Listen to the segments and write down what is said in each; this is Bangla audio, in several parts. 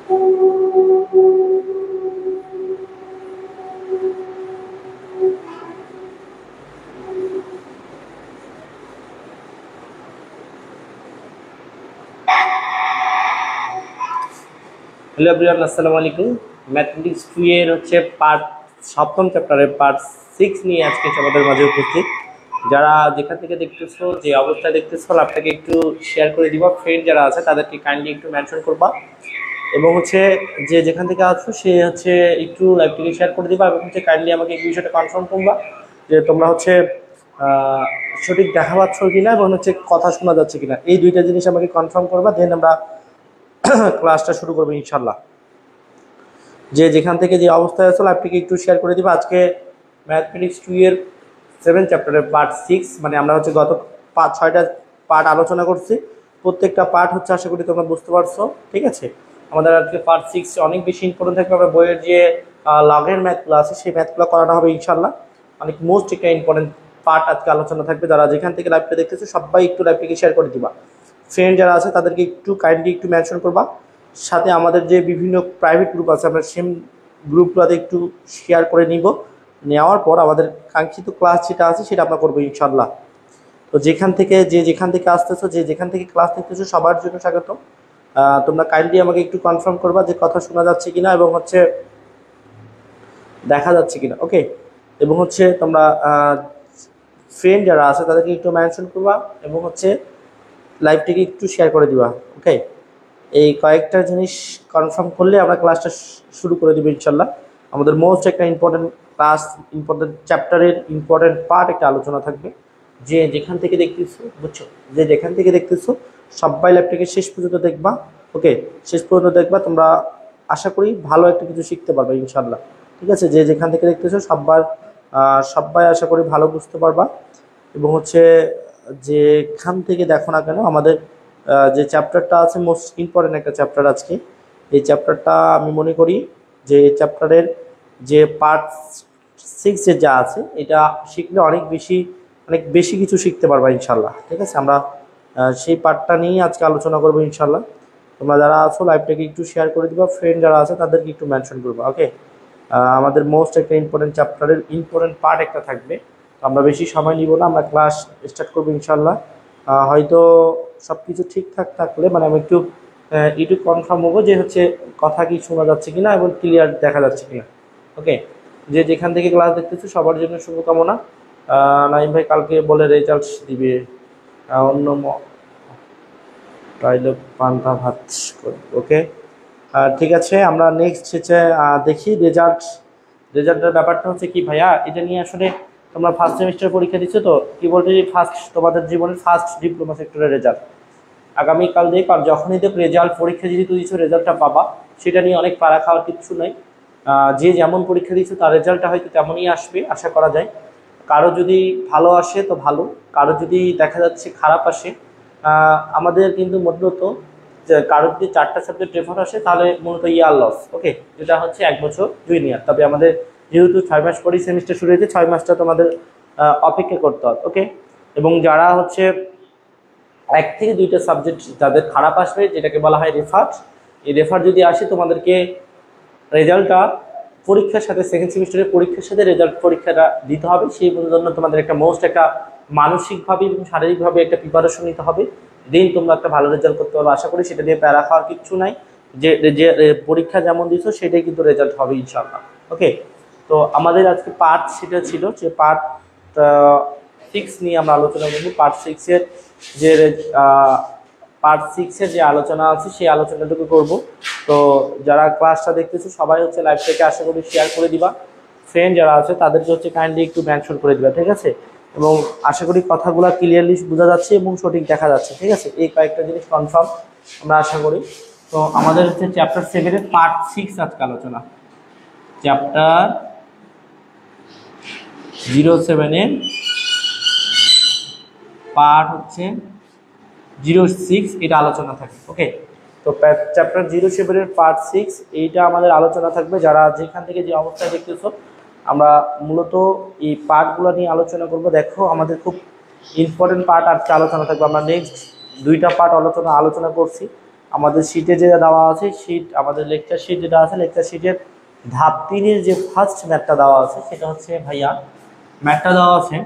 হ্যালো এভরিওয়ান, আসসালামু আলাইকুম। ম্যাথমেটিক্স 2 এর হচ্ছে পার্ট সপ্তম চ্যাপ্টারের পার্ট 6 নিয়ে আজকে তোমাদের মাঝে উপস্থিত। যারা যেখান থেকে দেখতেছো, যে অবস্থায় দেখতেছো, আপনাকে একটু শেয়ার করে দিবা। ফ্রেন্ড যারা আছে তাদেরকে কাইন্ডলি একটু মেনশন করবা, এবং হচ্ছে যে যেখান থেকে আছো সে হচ্ছে একটু লাইভটিকে শেয়ার করে দিবা, এবং হচ্ছে কাইন্ডলি আমাকে এই বিষয়টা কনফার্ম করবা যে তোমরা হচ্ছে সঠিক দেখা পাচ্ছ কিনা এবং হচ্ছে কথা শোনা যাচ্ছে কিনা। এই দুইটা জিনিস আমাকে কনফার্ম করবা, দেন আমরা ক্লাসটা শুরু করবো ইনশাল্লাহ। যে যেখান থেকে যে অবস্থায় আসলে আপনাকে একটু শেয়ার করে দিব। আজকে ম্যাথমেটিক্স 2 এর 7 চ্যাপ্টারের পার্ট 6, মানে আমরা হচ্ছে গত 5-6টা পার্ট আলোচনা করছি। প্রত্যেকটা পার্ট হচ্ছে আশা করি তোমরা বুঝতে পারছো, ঠিক আছে। আমাদের আজকে পার্ট 6 অনেক বেশি ইম্পর্টেন্ট থাকবে। আমরা বইয়ের যে লগের ম্যাথগুলো আছে সেই ম্যাথগুলো করানো হবে ইনশাল্লাহ। অনেক মোস্ট একটা ইম্পর্টেন্ট পার্ট আজকে আলোচনা থাকবে। যারা যেখান থেকে লাইভটা দেখতেছো সবাই একটু লাইভটিকে শেয়ার করে দিবা। ফ্রেন্ড যারা আছে তাদেরকে একটু কাইন্ডলি একটু মেনশন করবা। সাথে আমাদের যে বিভিন্ন প্রাইভেট গ্রুপ আছে আমরা সেম গ্রুপগুলোতে একটু শেয়ার করে নিব। নেওয়ার পর আমাদের কাঙ্ক্ষিত ক্লাস যেটা আছে সেটা আমরা করবো ইনশাল্লাহ। তো যেখান থেকে আসতেছো, যে যেখান থেকে ক্লাস দেখতেছো সবার জন্য স্বাগত। তোমরা কাইন্ডলি আমাকে একটু কনফার্ম করবা যে কথা শোনা যাচ্ছে কিনা এবং হচ্ছে দেখা যাচ্ছে কিনা, ওকে। এবং হচ্ছে তোমরা ফ্রেন্ড যারা আছে তাদেরকে একটু মেনশন করবা এবং হচ্ছে লাইভটিকে একটু শেয়ার করে দিবা, ওকে। এই কয়েকটা জিনিস কনফার্ম করলে আমরা ক্লাসটা শুরু করে দেবো ইনশাল্লাহ। আমাদের মোস্ট একটা ইম্পর্টেন্ট ক্লাস, ইম্পর্টেন্ট চ্যাপ্টারের ইম্পর্টেন্ট পার্ট একটা আলোচনা থাকবে। যে যেখান থেকে দেখতেছো, বুঝছো, যে যেখান থেকে দেখতেছো সবাই ল্যাবটাকে শেষ পর্যন্ত দেখবা, ওকে। শেষ পর্যন্ত দেখবা, তোমরা আশা করি ভালো একটা কিছু শিখতে পারবে ইনশাল্লাহ, ঠিক আছে। যে যেখান থেকে দেখতেছো সবাই আশা করি ভালো বুঝতে পারবা। এবং হচ্ছে যেখান থেকে দেখো না কেন আমাদের যে চ্যাপ্টারটা আছে মোস্ট ইম্পর্টেন্ট একটা চ্যাপ্টার আজকে। এই চ্যাপ্টারটা আমি মনে করি যে এই চ্যাপ্টারের যে পার্ট 6 যা আছে এটা শিখলে অনেক বেশি কিছু শিখতে পারবা ইনশাল্লাহ, ঠিক আছে। আমরা সেই পার্টটা নিয়েই আজকে আলোচনা করবো ইনশাল্লাহ। তোমরা যারা আছো লাইভটাকে একটু শেয়ার করে দিবা, ফ্রেন্ড যারা আছে তাদেরকে একটু মেনশন করবা, ওকে। আমাদের মোস্ট একটা ইম্পর্টেন্ট চ্যাপ্টারের ইম্পর্টেন্ট পার্ট একটা থাকবে। আমরা বেশি সময় নিব না, আমরা ক্লাস স্টার্ট করবো ইনশাল্লাহ। হয়তো সব কিছু ঠিকঠাক থাকলে মানে আমি একটু কনফার্ম হবো যে হচ্ছে কথা কি শোনা যাচ্ছে কিনা এবং ক্লিয়ার দেখা যাচ্ছে কিনা, ওকে। যে যেখান থেকে ক্লাস দেখতেছি সবার জন্য শুভকামনা। নাইম ভাই কালকে বলে রেজাল্ট দিবে, অন্য ডায়লগ পান্তা ভাত করবে, ওকে। ঠিক আছে, আমরা নেক্সট হচ্ছে দেখি রেজাল্টের ব্যাপারটা হচ্ছে কি ভাইয়া। এটা নিয়ে আসলে তোমরা ফার্স্ট সেমিস্টার পরীক্ষা দিচ্ছ, তো কি বলতে ফার্স্ট তোমাদের জীবনের ফার্স্ট ডিপ্লোমা সেক্টরের রেজাল্ট আগামীকাল দেখ। আর যখনই দেখ রেজাল্ট, পরীক্ষা যেহেতু দিচ্ছ রেজাল্টটা পাবা, সেটা নিয়ে অনেক পাড়া খাওয়ার কিছু নেই। যে যেমন পরীক্ষা দিচ্ছ তার রেজাল্টটা হয়তো তেমনই আসবে আশা করা যায়। কারো যদি ভালো আসে তো ভালো, কারো যদি দেখা যাচ্ছে খারাপ আসে, আমাদের কিন্তু মূলত যে কারোর যদি 4টা সাবজেক্ট রেফার আসে তাহলে মূলত ইয়ার লস, ওকে। যেটা হচ্ছে 1 বছর জুনিয়র। তবে আমাদের যেহেতু 6 মাস পরেই সেমিস্টার শুরু হয়েছে, 6 মাসটা তোমাদের অপেক্ষা করতে হবে, ওকে। এবং যারা হচ্ছে 1 থেকে 2টা সাবজেক্ট যাদের খারাপ আসবে, যেটাকে বলা হয় রেফার, এই রেফার যদি আসে তোমাদেরকে রেজাল্টটা পরীক্ষার সাথে, সেকেন্ড সেমিস্টারের পরীক্ষার সাথে পরীক্ষাটা দিতে হবে। সেই জন্য তোমাদের একটা মোস্ট একটা মানসিকভাবে এবং শারীরিকভাবে একটা প্রিপারেশন নিতে হবে। দেন তোমরা একটা ভালো রেজাল্ট করতে পারবে আশা করি। সেটা দিয়ে প্যারা খাওয়ার কিচ্ছু নাই। যে যে পরীক্ষা যেমন দিছো সেটাই কিন্তু রেজাল্ট হবে ইনশাল্লাহ, ওকে। তো আমাদের আজকে পার্ট সেটা ছিল যে পার্ট 6 নিয়ে আমরা আলোচনা করবো। পার্ট 6 এর যে আলোচনা আছে সেই আলোচনাটুকু করব। তো যারা ক্লাসটা দেখতেছো সবাই হচ্ছে লাইভটাকে আশা করি শেয়ার করে দিবা। ফ্রেন্ড যারা আছে তাদেরকে হচ্ছে কাইন্ডলি একটু মেনশন করে দিবা, ঠিক আছে। এবং আশা করি কথাগুলো ক্লিয়ারলি বোঝা যাচ্ছে এবং সঠিক দেখা যাচ্ছে, ঠিক আছে। এই কয়েকটা জিনিস কনফার্ম আমরা আশা করি। তো আমাদের হচ্ছে চ্যাপ্টার 7 এর পার্ট 6 আজকে আলোচনা। চ্যাপ্টার 07 এর পার্ট হচ্ছে 06, এটা আলোচনা থাকবে, ওকে। তো চ্যাপ্টার 07 এর পার্ট 6 এইটা আমাদের আলোচনা থাকবে। যারা যেখান থেকে যে অবস্থায় দেখতেছো আমরা মূলত এই পার্টগুলো নিয়ে আলোচনা করব। দেখো আমাদের খুব ইম্পর্টেন্ট পার্ট আজকে আলোচনা থাকবে। আমরা নেক্সট 2টা পার্ট আলোচনা করছি। আমাদের শিটে যেটা দেওয়া আছে, শিট আমাদের লেকচার শিট যেটা আছে, লেকচার শিটের ধাপ 3-এর যে ফার্স্ট ম্যাথটা দেওয়া আছে সেটা হচ্ছে ভাইয়া ম্যাথটা দেওয়া আছে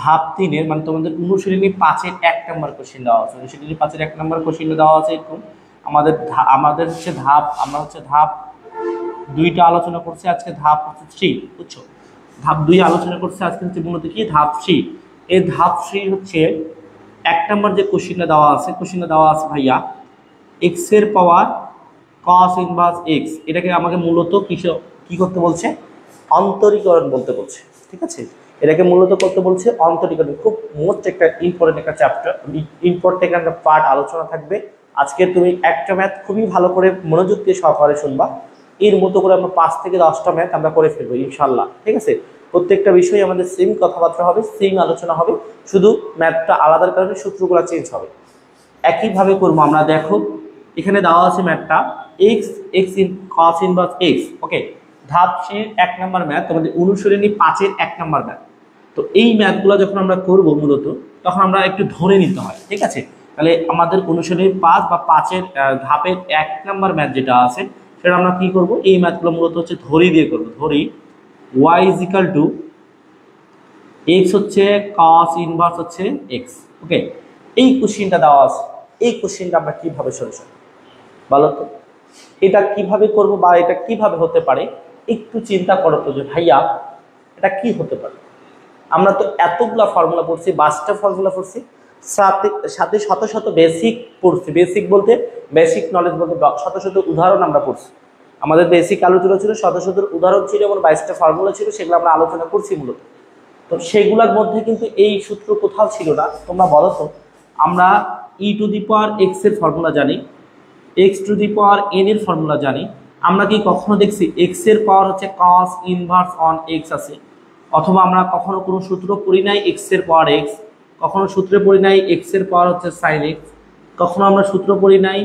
ধাপ 3-এর, মানে তোমাদের অনুশীলনী 5-এর 1 নম্বর কোশ্চেন দেওয়া আছে। অনুশীলনী 5-এর 1 নম্বর কোশ্চেনটা দেওয়া আছে এরকম। আমাদের হচ্ছে ধাপ, আমরা হচ্ছে ধাপ 2টা আলোচনা করছি আজকে, ধাপ হচ্ছে 3, বুঝছো? ধাপ 2 আলোচনা করছি আজকে হচ্ছে মূলত কি ধাপ 3। এই ধাপ 3 হচ্ছে 1 নম্বর যে কোশ্চেনটা দেওয়া আছে, কোশ্চেনটা দেওয়া আছে ভাইয়া x এর পাওয়ার cos ইনভার্স x, এটাকে আমাকে মূলত কি করতে বলছে? অন্তরীকরণ বলতে বলছে, ঠিক আছে? এটাকে মূলত করতে বলছে অন্তরীকরণ। খুব মোস্ট একটা ইম্পর্টেন্ট একটা চ্যাপ্টার, ইম্পর্টেন্ট একটা পার্ট আলোচনা থাকবে আজকে। তুমি একটা ম্যাথ খুবই ভালো করে মনোযোগ দিয়ে সহকারে শুনবা, এর মতো করে আমরা 5 থেকে 10টা ম্যাথ আমরা করে ফেলবো ইনশাল্লাহ, ঠিক আছে? প্রত্যেকটা বিষয়ে আমাদের সেম কথাবার্তা হবে, সেম আলোচনা হবে, শুধু ম্যাথটা আলাদার কারণে সূত্রগুলো চেঞ্জ হবে। একইভাবে করবো আমরা। দেখো এখানে দেওয়া আছে ম্যাথটা x in cos inverse x, ওকে? ধাপ 3 1 নম্বর ম্যাথ, তোমাদের অনুশীলনী 5-এর 1 নম্বর ম্যাথ। তো এই ম্যাথগুলো যখন আমরা করব মূলত তখন আমরা একটু ধরে নিতে হয়, ঠিক আছে? তাহলে আমাদের অনুশীলনী 5 বা 5-এর ধাপের 1 নম্বর ম্যাথ যেটা আছে সেটা আমরা কি করব? এই ম্যাথগুলো মূলত হচ্ছে ধরি দিয়ে করব। ধরি y = x হচ্ছে cos ইনভার্স হচ্ছে x, ওকে? এই কোশ্চেনটা দেওয়া আছে, এই কোশ্চেনটা আমরা কিভাবে সলিউশন বলো তো? এটা কিভাবে করব বা এটা কিভাবে হতে পারে একটু চিন্তা করো তো, যে ভাইয়া এটা কি হতে পারে? আমরা তো এতগুলা ফর্মুলা পড়ছি, 22টা ফর্মুলা পড়ছি, সাথে সাথে শত শত বেসিক পড়ছি। বেসিক বলতে বেসিক নলেজ বলতে শত শত উদাহরণ আমরা পড়ছি। আমাদের বেসিক আলোচনা ছিল, শত শত উদাহরণ ছিল এবং 22টা ফর্মুলা ছিল, সেগুলো আমরা আলোচনা করছি মূলত। তো সেগুলোর মধ্যে কিন্তু এই সূত্র কোথাও ছিল না। তোমরা বলো তো, আমরা e⁻x এর ফর্মুলা জানি, x⁻n এর ফর্মুলা জানি, আমরা কি কখনো দেখছি x এর পাওয়ার হচ্ছে cos ইনভার্স অন x আছে? অথবা আমরা কখনো কোনো সূত্র পড়ি নাই x এর পাওয়ার x, কখনো সূত্রে পড়ি নাই x এর পাওয়ার হচ্ছে sin x, কখনো আমরা সূত্র পড়ি নাই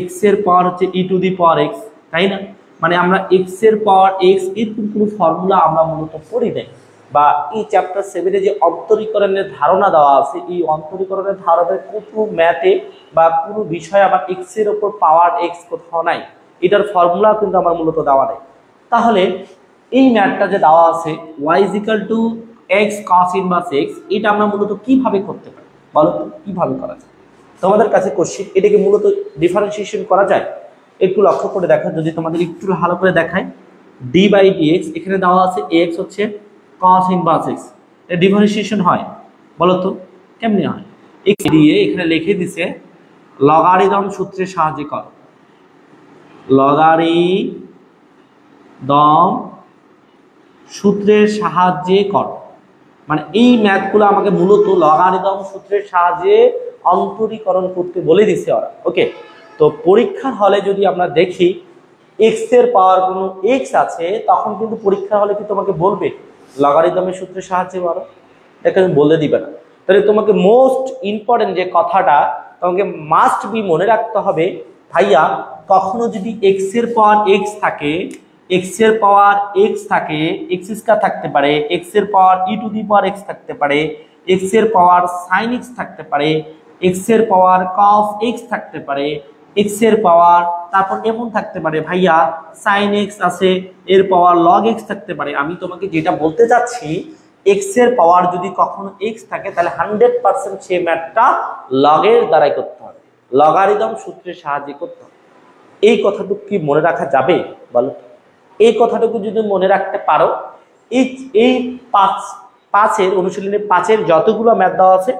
x এর পাওয়ার হচ্ছে e⁻x, তাই না? মানে আমরা x এর পাওয়ার x এরকম কোনো ফর্মুলা আমরা মূলত পড়ি নাই। বা এই চ্যাপ্টার 7-এ যে অন্তরীকরণের ধারণা দেওয়া আছে, এই অন্তরীকরণের ধারণার কোনো ম্যাথে বা কোনো বিষয়ে আবার x এর উপর পাওয়ার x কোথাও নাই, এটার ফর্মুলা কিন্তু আমার মূলত দেওয়া নেই। তাহলে এই ম্যাথটা যে দেওয়া আছে y = x cos inverse x, এটা আমরা মূলত কিভাবে করতে পারি বলো তো? কিভাবে করা যায়? তোমাদের কাছে কোশ্চেন, এটাকে মূলত ডিফারেন্সিয়েশন করা যায়? একটু লক্ষ্য করে দেখো, যদি তোমাদের একটু ভালো করে দেখায়, d/dx এখানে দেওয়া আছে x হচ্ছে cos ইনভার্স x, এটা ডিফারেন্সিয়েশন হয় বলো তো? কেমনে হয়? x দিয়ে এখানে লিখে দিছে লগারিদম সূত্রের সাহায্যে করো, লগারিদম সূত্রের সাহায্যে করো। মানে এই ম্যাথগুলো আমাকে মূলত লগারিদম সূত্রের সাহায্যে অন্তরীকরণ করতে বলে দিছে ওরা, ওকে? তো পরীক্ষার হলে যদি আমরা দেখি x এর পাওয়ার কোনো x আছে, তখন কিন্তু পরীক্ষার হলে কি তোমাকে বলবে লগারিদমের সূত্রের সাহায্যে করো? এটা তুমি বলে দিবে না। তাহলে তোমাকে মোস্ট ইম্পর্টেন্ট যে কথাটা তোমাকে মাস্ট বি মনে রাখতে হবে, ভাইয়া কখনো যদি x এর পাওয়ার x থাকে, x এর পাওয়ার x থাকে, x² থাকতে পারে, x এর পাওয়ার e⁻x থাকতে পারে, x এর পাওয়ার sin x থাকতে পারে, x এর পাওয়ার cos x থাকতে পারে, x এর পাওয়ার তারপর এমন থাকতে পারে ভাইয়া sin x আছে, এর পাওয়ার log x থাকতে পারে। আমি তোমাকে যেটা বলতে চাচ্ছি, x এর পাওয়ার যদি কখনো x থাকে তাহলে 100% সেই ম্যাথটা log এর দ্বারাই করতে হবে, লগারিদম সূত্রের সাহায্যে করতে হবে। এই কথাটুকু কি মনে রাখা যাবে বলো? এই কথাটুকু যদি মনে রাখতে পারো, এই 5-এর অনুশীলনী 5-এর যতগুলো ম্যাথ দেওয়া আছে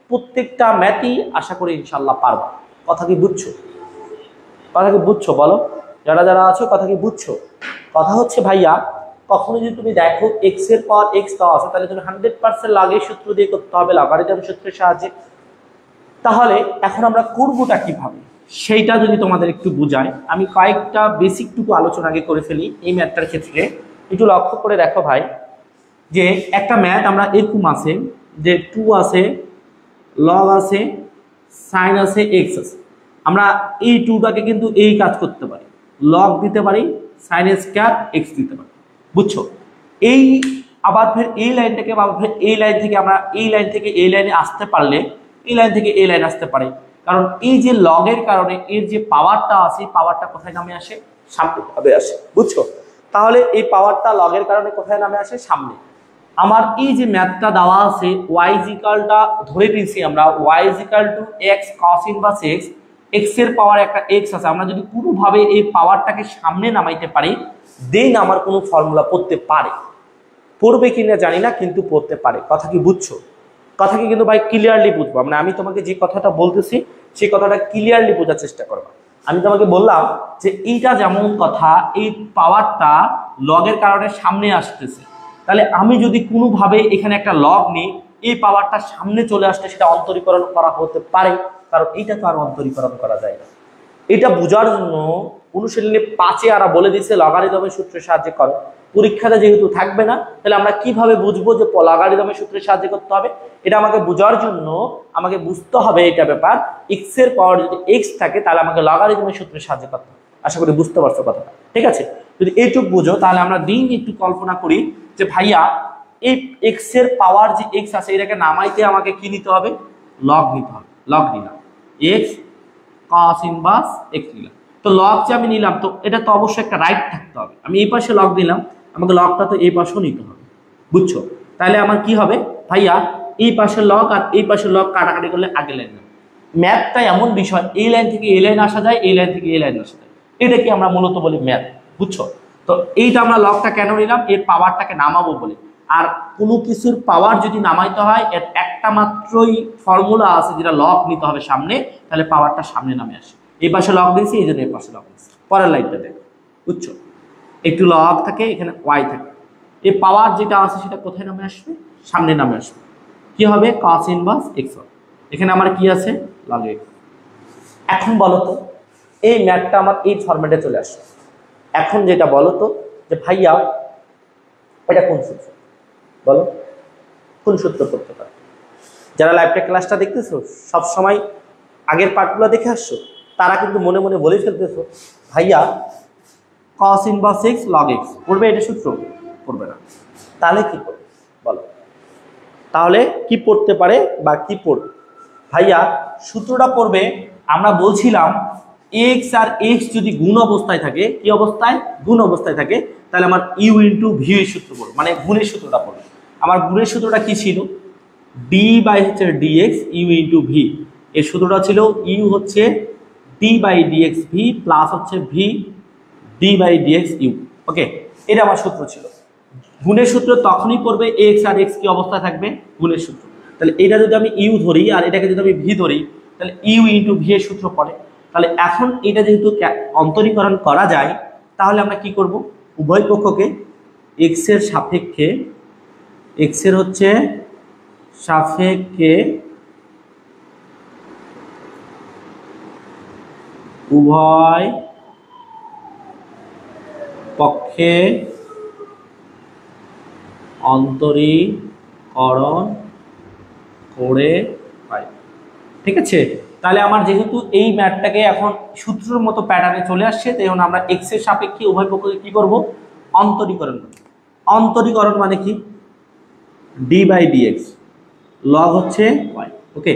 প্রত্যেকটা ম্যাথই আশা করি ইনশাল্লাহ পারবো। কথা কি বুঝছো? কথা কি বুঝছো বলো? যারা যারা আছো কথা কি বুঝছো? কথা হচ্ছে ভাইয়া, কখনো যদি তুমি দেখো x এর পাওয়ার x দেওয়া আছে, তাহলে তুমি 100% লগের সূত্র দিয়ে করতে হবে, লগারিদম সূত্রের সাহায্যে। তাহলে এখন আমরা করবোটা কিভাবে সেইটা যদি তোমাদের একটু বুঝায়, আমি কয়েকটা বেসিকটুকু আলোচনা আগে করে ফেলি এই ম্যাথটার ক্ষেত্রে। একটু লক্ষ্য করে দেখো ভাই, যে একটা ম্যাথ আমরা এরকম আছে যে 2 আছে, লগ আছে, সাইন আছে, এক্স আছে। আমরা এই 2টাকে কিন্তু এই কাজ করতে পারি, লগ দিতে পারি, সাইন স্কয়ার এক্স দিতে পারি, বুঝছো? এই আবার ফের এই লাইনটাকে আবার ফের এই লাইন থেকে আমরা এই লাইন থেকে এই লাইনে আসতে পারলে এই লাইন থেকে এই লাইন আসতে পারে, কারণ এই যে লগের কারণে এর যে পাওয়ারটা আছে পাওয়ারটা কোথায় নামে আসে, সামনে ভাবে আসে, বুঝছো? তাহলে এই পাওয়ারটা লগের কারণে কোথায় নামে আসে, সামনে। আমার এই যে ম্যাথটা দেওয়া আছে y ইকুয়ালটা ধরে নিয়েছি আমরা y equal to x cos inverse x, x এর পাওয়ার একটা x আছে, আমরা যদি কোনোভাবে এই পাওয়ারটাকে সামনে নামাইতে পারি দেন আমার কোনো ফর্মুলা পড়তে পারে, পড়বে কিনা জানি না কিন্তু পড়তে পারে। কথা কি বুঝছো? কথা কি কিন্তু ভাই ক্লিয়ারলি বুঝবো, মানে আমি তোমাকে যে কথাটা বলতেছি সেই কথাটা ক্লিয়ারলি বোঝার চেষ্টা করবা। আমি তোমাকে বললাম যে এইটা যেমন কথা, এই পাওয়ারটা লগের কারণে সামনে আসতেছে, তাহলে আমি যদি কোনোভাবে এখানে একটা লগ নিই এই পাওয়ারটা সামনে চলে আসতে সেটা অন্তরীকরণ করা হতে পারে, কারণ এইটা তো আর অন্তরীকরণ করা যায় না। এটা বোঝার জন্য অনুশীলনী 5-এ আরা বলে দিচ্ছে লগারিদমের সূত্রের সাহায্যে করো। পরীক্ষাতে যেহেতু থাকবে না তাহলে আমরা কিভাবে বুঝবো যে লগারিদমের সূত্রের সাহায্যে করতে হবে, এটা আমাকে বোঝার জন্য আমাকে বুঝতে হবে এটা ব্যাপার x এর পাওয়ার যদি x থাকে তাহলে আমাকে লগারিদমের সূত্রের সাহায্যে করতে হবে। আশা করি বুঝতে পারছো কথাটা, ঠিক আছে? যদি এইটুক বুঝো তাহলে আমরা দিন একটু কল্পনা করি যে ভাইয়া এই x এর পাওয়ার যে x আছে এটাকে নামাইতে আমাকে কি নিতে হবে, লগ নিতে হবে। লগ নিলাম x cos ইনভার্স x নিলাম, তো লগ যে আমি নিলাম তো এটা তো অবশ্যই একটা রাইট থাকতে হবে, আমি এই পাশে লগ দিলাম আমাকে লগটা তো এই পাশেও নিতে হবে, বুঝছো? তাহলে আমার কি হবে ভাইয়া, এই পাশের লগ আর এই পাশের লগ কাটাকাটি করলে আগে লাইন, ম্যাথটা এমন বিষয় এই লাইন থেকে এই লাইন আসা যায়, এই লাইন থেকে এই লাইন আসা যায়, এটাকে আমরা মূলত বলি ম্যাথ, বুঝছো? তো এইটা আমরা লগটা কেন নিলাম, এর পাওয়ারটাকে নামাবো বলে। আর কোনো কিছুর পাওয়ার যদি নামাইতে হয় এর একটা মাত্রই ফর্মুলা আছে যেটা লগ নিতে হবে সামনে, তাহলে পাওয়ারটা সামনে নামে আসে। এই পাশে লগ দিয়েছি এই জন্য এই পাশে লগ দিয়েছি। পরের লাইনটা দেখো, বুঝছো? একটু লগ থাকে এখানে ওয়াই থাকে, এই পাওয়ার যেটা আছে সেটা কোথায় নামে আসবে, সামনে নামে আসবে। কি হবে, cos ইনভার্স x হবে। এখানে আমার কি আছে, log x। এখন বলো তো এই ম্যাথটা আমার এই ফরম্যাটে চলে আসে, এখন যেটা বলো তো যে ভাইয়া এটা কোন সূত্র, বলো কোন সূত্র করতে পারে? যারা লাইভটা ক্লাসটা দেখতেছো সব সময় আগের পার্টগুলো দেখে আসছো তারা কিন্তু মনে মনে বলে ফেলতেছো ভাইয়া cos inverse x log x পড়বে, এটা সূত্র পড়বে না, তাহলে কি করবে বলো? তাহলে কি পড়তে পারে বা কি পড়বে? ভাইয়া সূত্রটা পড়বে, আমরা বলছিলাম x আর x যদি গুণ অবস্থায় থাকে, কি অবস্থায়, গুণ অবস্থায় থাকে, তাহলে আমার u ইন্টু ভি এর সূত্র পড়বে, মানে গুণের সূত্রটা পড়বে। আমার গুণের সূত্রটা কি ছিল, d বাই হচ্ছে dx u ইন্টু ভি, এর সূত্রটা ছিল u হচ্ছে d by dx V plus হচ্ছে V d by dx u। Okay, এটা আমার সূত্র ছিল। গুণের সূত্র তখনই পড়বে x আর x কি অবস্থায় থাকবে, গুণের সূত্র। তাহলে এটা যদি আমি u ধরি আর এটাকে যদি আমি ভি ধরি তাহলে u ইন্টু ভি এর সূত্র পড়ে। তাহলে এখন এটা যেহেতু অন্তরীকরণ করা যায় তাহলে আমরা কি করব, উভয় পক্ষকে x এর সাপেক্ষে, x এর হচ্ছে সাপেক্ষে উভয় পক্ষে অন্তরীকরণ করে হয়, ঠিক আছে? তাহলে আমার যেহেতু এই ম্যাথটাকে এখন সূত্রের মতো প্যাটার্নে চলে আসছে তাই আমরা x এর সাপেক্ষে উভয় পক্ষকে কি করব, অন্তরীকরণ করব। অন্তরীকরণ মানে কি, d বাই dx লগ হচ্ছে y। ওকে,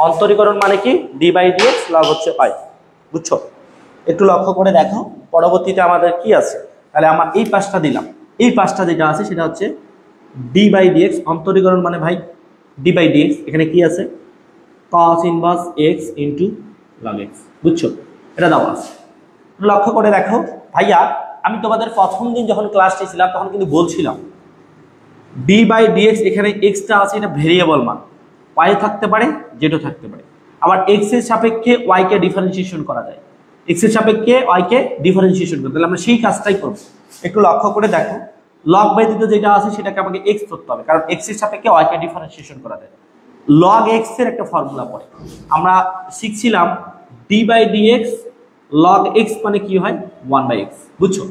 অন্তরীকরণ মানে কি, d বাই dx লগ হচ্ছে y, বুঝছো? একটু লক্ষ্য করে দেখো পরবর্তীতে আমাদের কি আছে। তাহলে আমার এই পাশটা দিলাম, এই পাশটা যেটা আছে সেটা হচ্ছে d বাই dx, অন্তরীকরণ মানে ভাই d বাই dx, এখানে কি আছে cos inverse x into log x, বুঝছো? এটা দেওয়া আছে। লক্ষ্য করে দেখো ভাইয়া, আমি তোমাদের প্রথম দিন যখন ক্লাস নিয়েছিলাম তখন কিন্তু বলছিলাম d বাই dx এখানে xটা আছে এটা ভেরিয়েবল মান, y থাকতে পারে জেডও থাকতে পারে, আবার x এর সাপেক্ষে y কে ডিফারেন্সিয়েশন করা যায়, x এর সাপেক্ষে y কে ডিফারেন্সিয়েশন করতে, তাহলে আমরা সেই কাজটাই করব। একটু লক্ষ্য করে দেখো লগ ব্যতীত যেটা আছে সেটাকে আমাকে x ধরতে হবে, কারণ x এর সাপেক্ষে y কে ডিফারেন্সিয়েশন করা যায়। log x এর একটা ফর্মুলা পড়ে আমরা শিখছিলাম d by dx log x মানে কি হয় 1 বাই x, বুঝছো?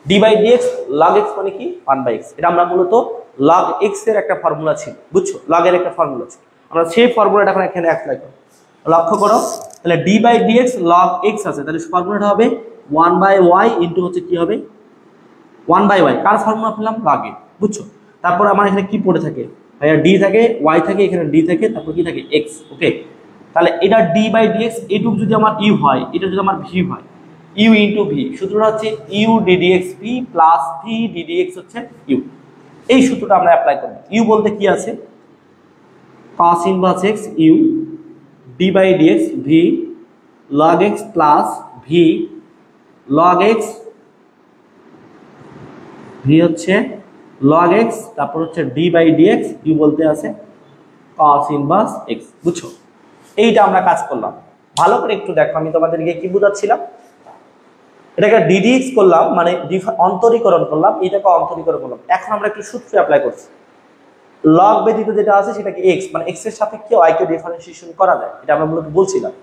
d by dx log x মানে কি 1 বাই x, এটা আমরা মূলত log x এর একটা ফর্মুলা ছিল, বুঝছো? log এর একটা ফর্মুলা ছিল, আমরা সেই ফর্মুলাটা এখন এখানে অ্যাপ্লাই করব। লক্ষ্য করো তাহলে d by dx log x আছে, তাহলে ফর্মুলাটা হবে 1 বাই y ইনটু হচ্ছে কি হবে 1 বাই y, কার ফর্মুলা পেলাম, log এ, বুঝছো? তারপর আমার এখানে কি পড়ে থাকে ভাইয়া, d থাকে y থাকে, এখানে d থাকে, তারপর কি থাকে x। ওকে, তাহলে এটা ডি বাই ডিএক্স এইটুকু যদি আমার ইউ হয়, এটা যদি আমার ভি হয়, ইউ ইন্টু ভি, সূত্রটা হচ্ছে you ddx V plus V d dx হচ্ছে ইউ। এই সূত্রটা আমরা অ্যাপ্লাই করব। ইউ বলতে কি আছে, cos inverse x u d by dx v log x plus v log x, v হচ্ছে লগ এক্স, তারপর হচ্ছে ডি বাই ডিএক্স, ইউ বলতে আছে cos ইনভার্স এক্স। বুঝছো, এইটা আমরা কাজ করলাম। ভালো করে একটু দেখো, আমি তোমাদেরকে কি বোঝাচ্ছিলাম, এটাকে ডিডিএক্স করলাম মানে অন্তরীকরণ করলাম, এটাকে অন্তরীকরণ করলাম। এখন আমরা একটু সূত্র অ্যাপ্লাই করছি। লগ ব্যতীত যেটা আছে সেটাকে এক্স মানে এক্স এর সাপেক্ষে ওয়াই কে ডিফারেন্সিয়েশন করা যায়, এটা আমরা মূলত বলছিলাম।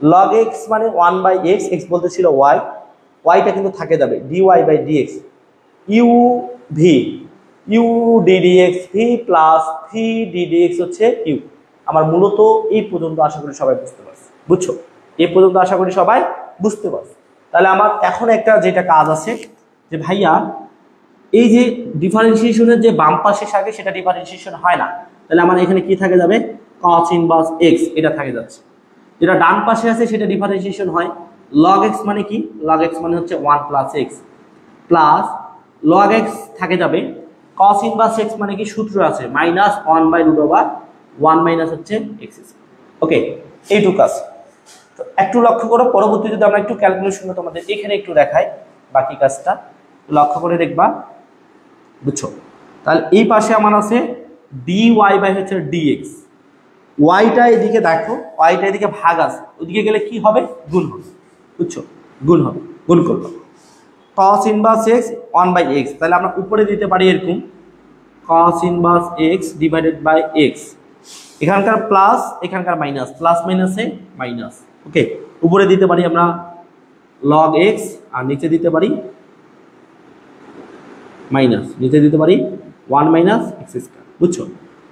লগ এক্স মানে 1/x, এক্স বলতে ছিল ওয়াই, ওয়াইটা কিন্তু থাকে যাবে dy by dx, u v, u ddx V plus V d dx হচ্ছে ইউ। আমার মূলত এই পর্যন্ত আশা করি সবাই বুঝতে পারছে। বুঝছো, এই পর্যন্ত আশা করি সবাই বুঝতে পারছে। তাহলে আমার এখন একটা যেটা কাজ আছে যে ভাইয়া এই যে ডিফারেন্সিয়েশনের যে বাম পাশে থাকে সেটা ডিফারেন্সিয়েশন হয় না, তাহলে আমার এখানে কি থাকে যাবে, cos ইনভার্স এক্স এটা থাকে যাচ্ছে। যেটা ডান পাশে আছে সেটা ডিফারেন্সিয়েশন হয়। log x মানে কি, log x মানে হচ্ছে 1 plus x plus log x থাকে যাবে, cos ইনভার্স এক্স মানে কি সূত্র আছে মাইনাস 1/√1 মাইনাস হচ্ছে এক্স। ওকে, এইটুকু আছে। তো একটু লক্ষ্য করো, পরবর্তীতে যদি আমরা একটু ক্যালকুলেশন তোমাদের এখানে একটু দেখাই, বাকি কাজটা লক্ষ্য করে দেখবা। বুঝছো, তাহলে এই পাশে আমার আছে dy বাই হচ্ছে dx, ওয়াইটা এদিকে দেখো, ওয়াইটা এদিকে ভাগ আছে, ওদিকে গেলে কি হবে, গুণ হবে। বুঝছো, গুণ হবে, গুণ করবো cos ইনভার্স x 1/x, তাহলে আমরা উপরে দিতে পারি এরকম cos inverse x divided by x, এখানকার প্লাস এখানকার মাইনাস, প্লাস মাইনাসে মাইনাস। ওকে, উপরে দিতে পারি আমরা log x আর নিচে দিতে পারি মাইনাস, নিচে দিতে পারি 1 মাইনাস এক্স স্কয়ার। বুঝছো,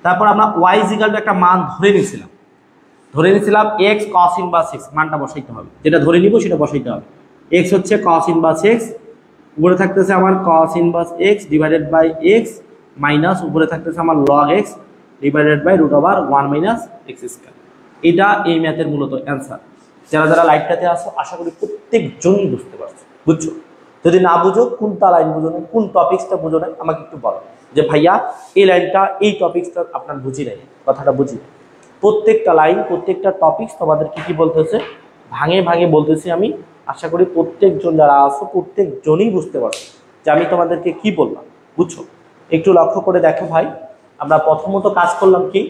তারপর আমরা y ইকুয়াল টু একটা মান ধরে নিয়েছিলাম x cos ইনভার্স x, মানটা বসাইতে হবে, যেটা ধরে নিব সেটা বসাইতে হবে। x হচ্ছে cos ইনভার্স x, উপরে থাকতেছে আমার cos inverse x divided by x minus উপরে থাকতেছে আমার log x divided by √1 minus x square. এটা এই ম্যাথের মূলত অ্যান্সার। যারা যারা লাইভটাতে আসো আশা করি প্রত্যেকজনই বুঝতে পারছো। বুঝছো, যদি না বুঝো কোনটা লাইন বুঝো না, কোন টপিক্সটা বুঝো না, আমাকে একটু বলো যে ভাইয়া এই লাইনটা এই টপিক্সটা আপনার বুঝি নাই, কথাটা বুঝি। প্রত্যেকটা লাইন প্রত্যেকটা টপিক্স তোমাদেরকে কি বলতেছে ভাঙে ভাঙে বলতেছি আমি। আশা করি প্রত্যেকজন যারা আসো প্রত্যেকজনই বুঝতে পারছো যে আমি তোমাদেরকে কি বললাম। বুঝছো, একটু লক্ষ্য করে দেখো ভাই, আমরা প্রথমত কাজ করলাম কি,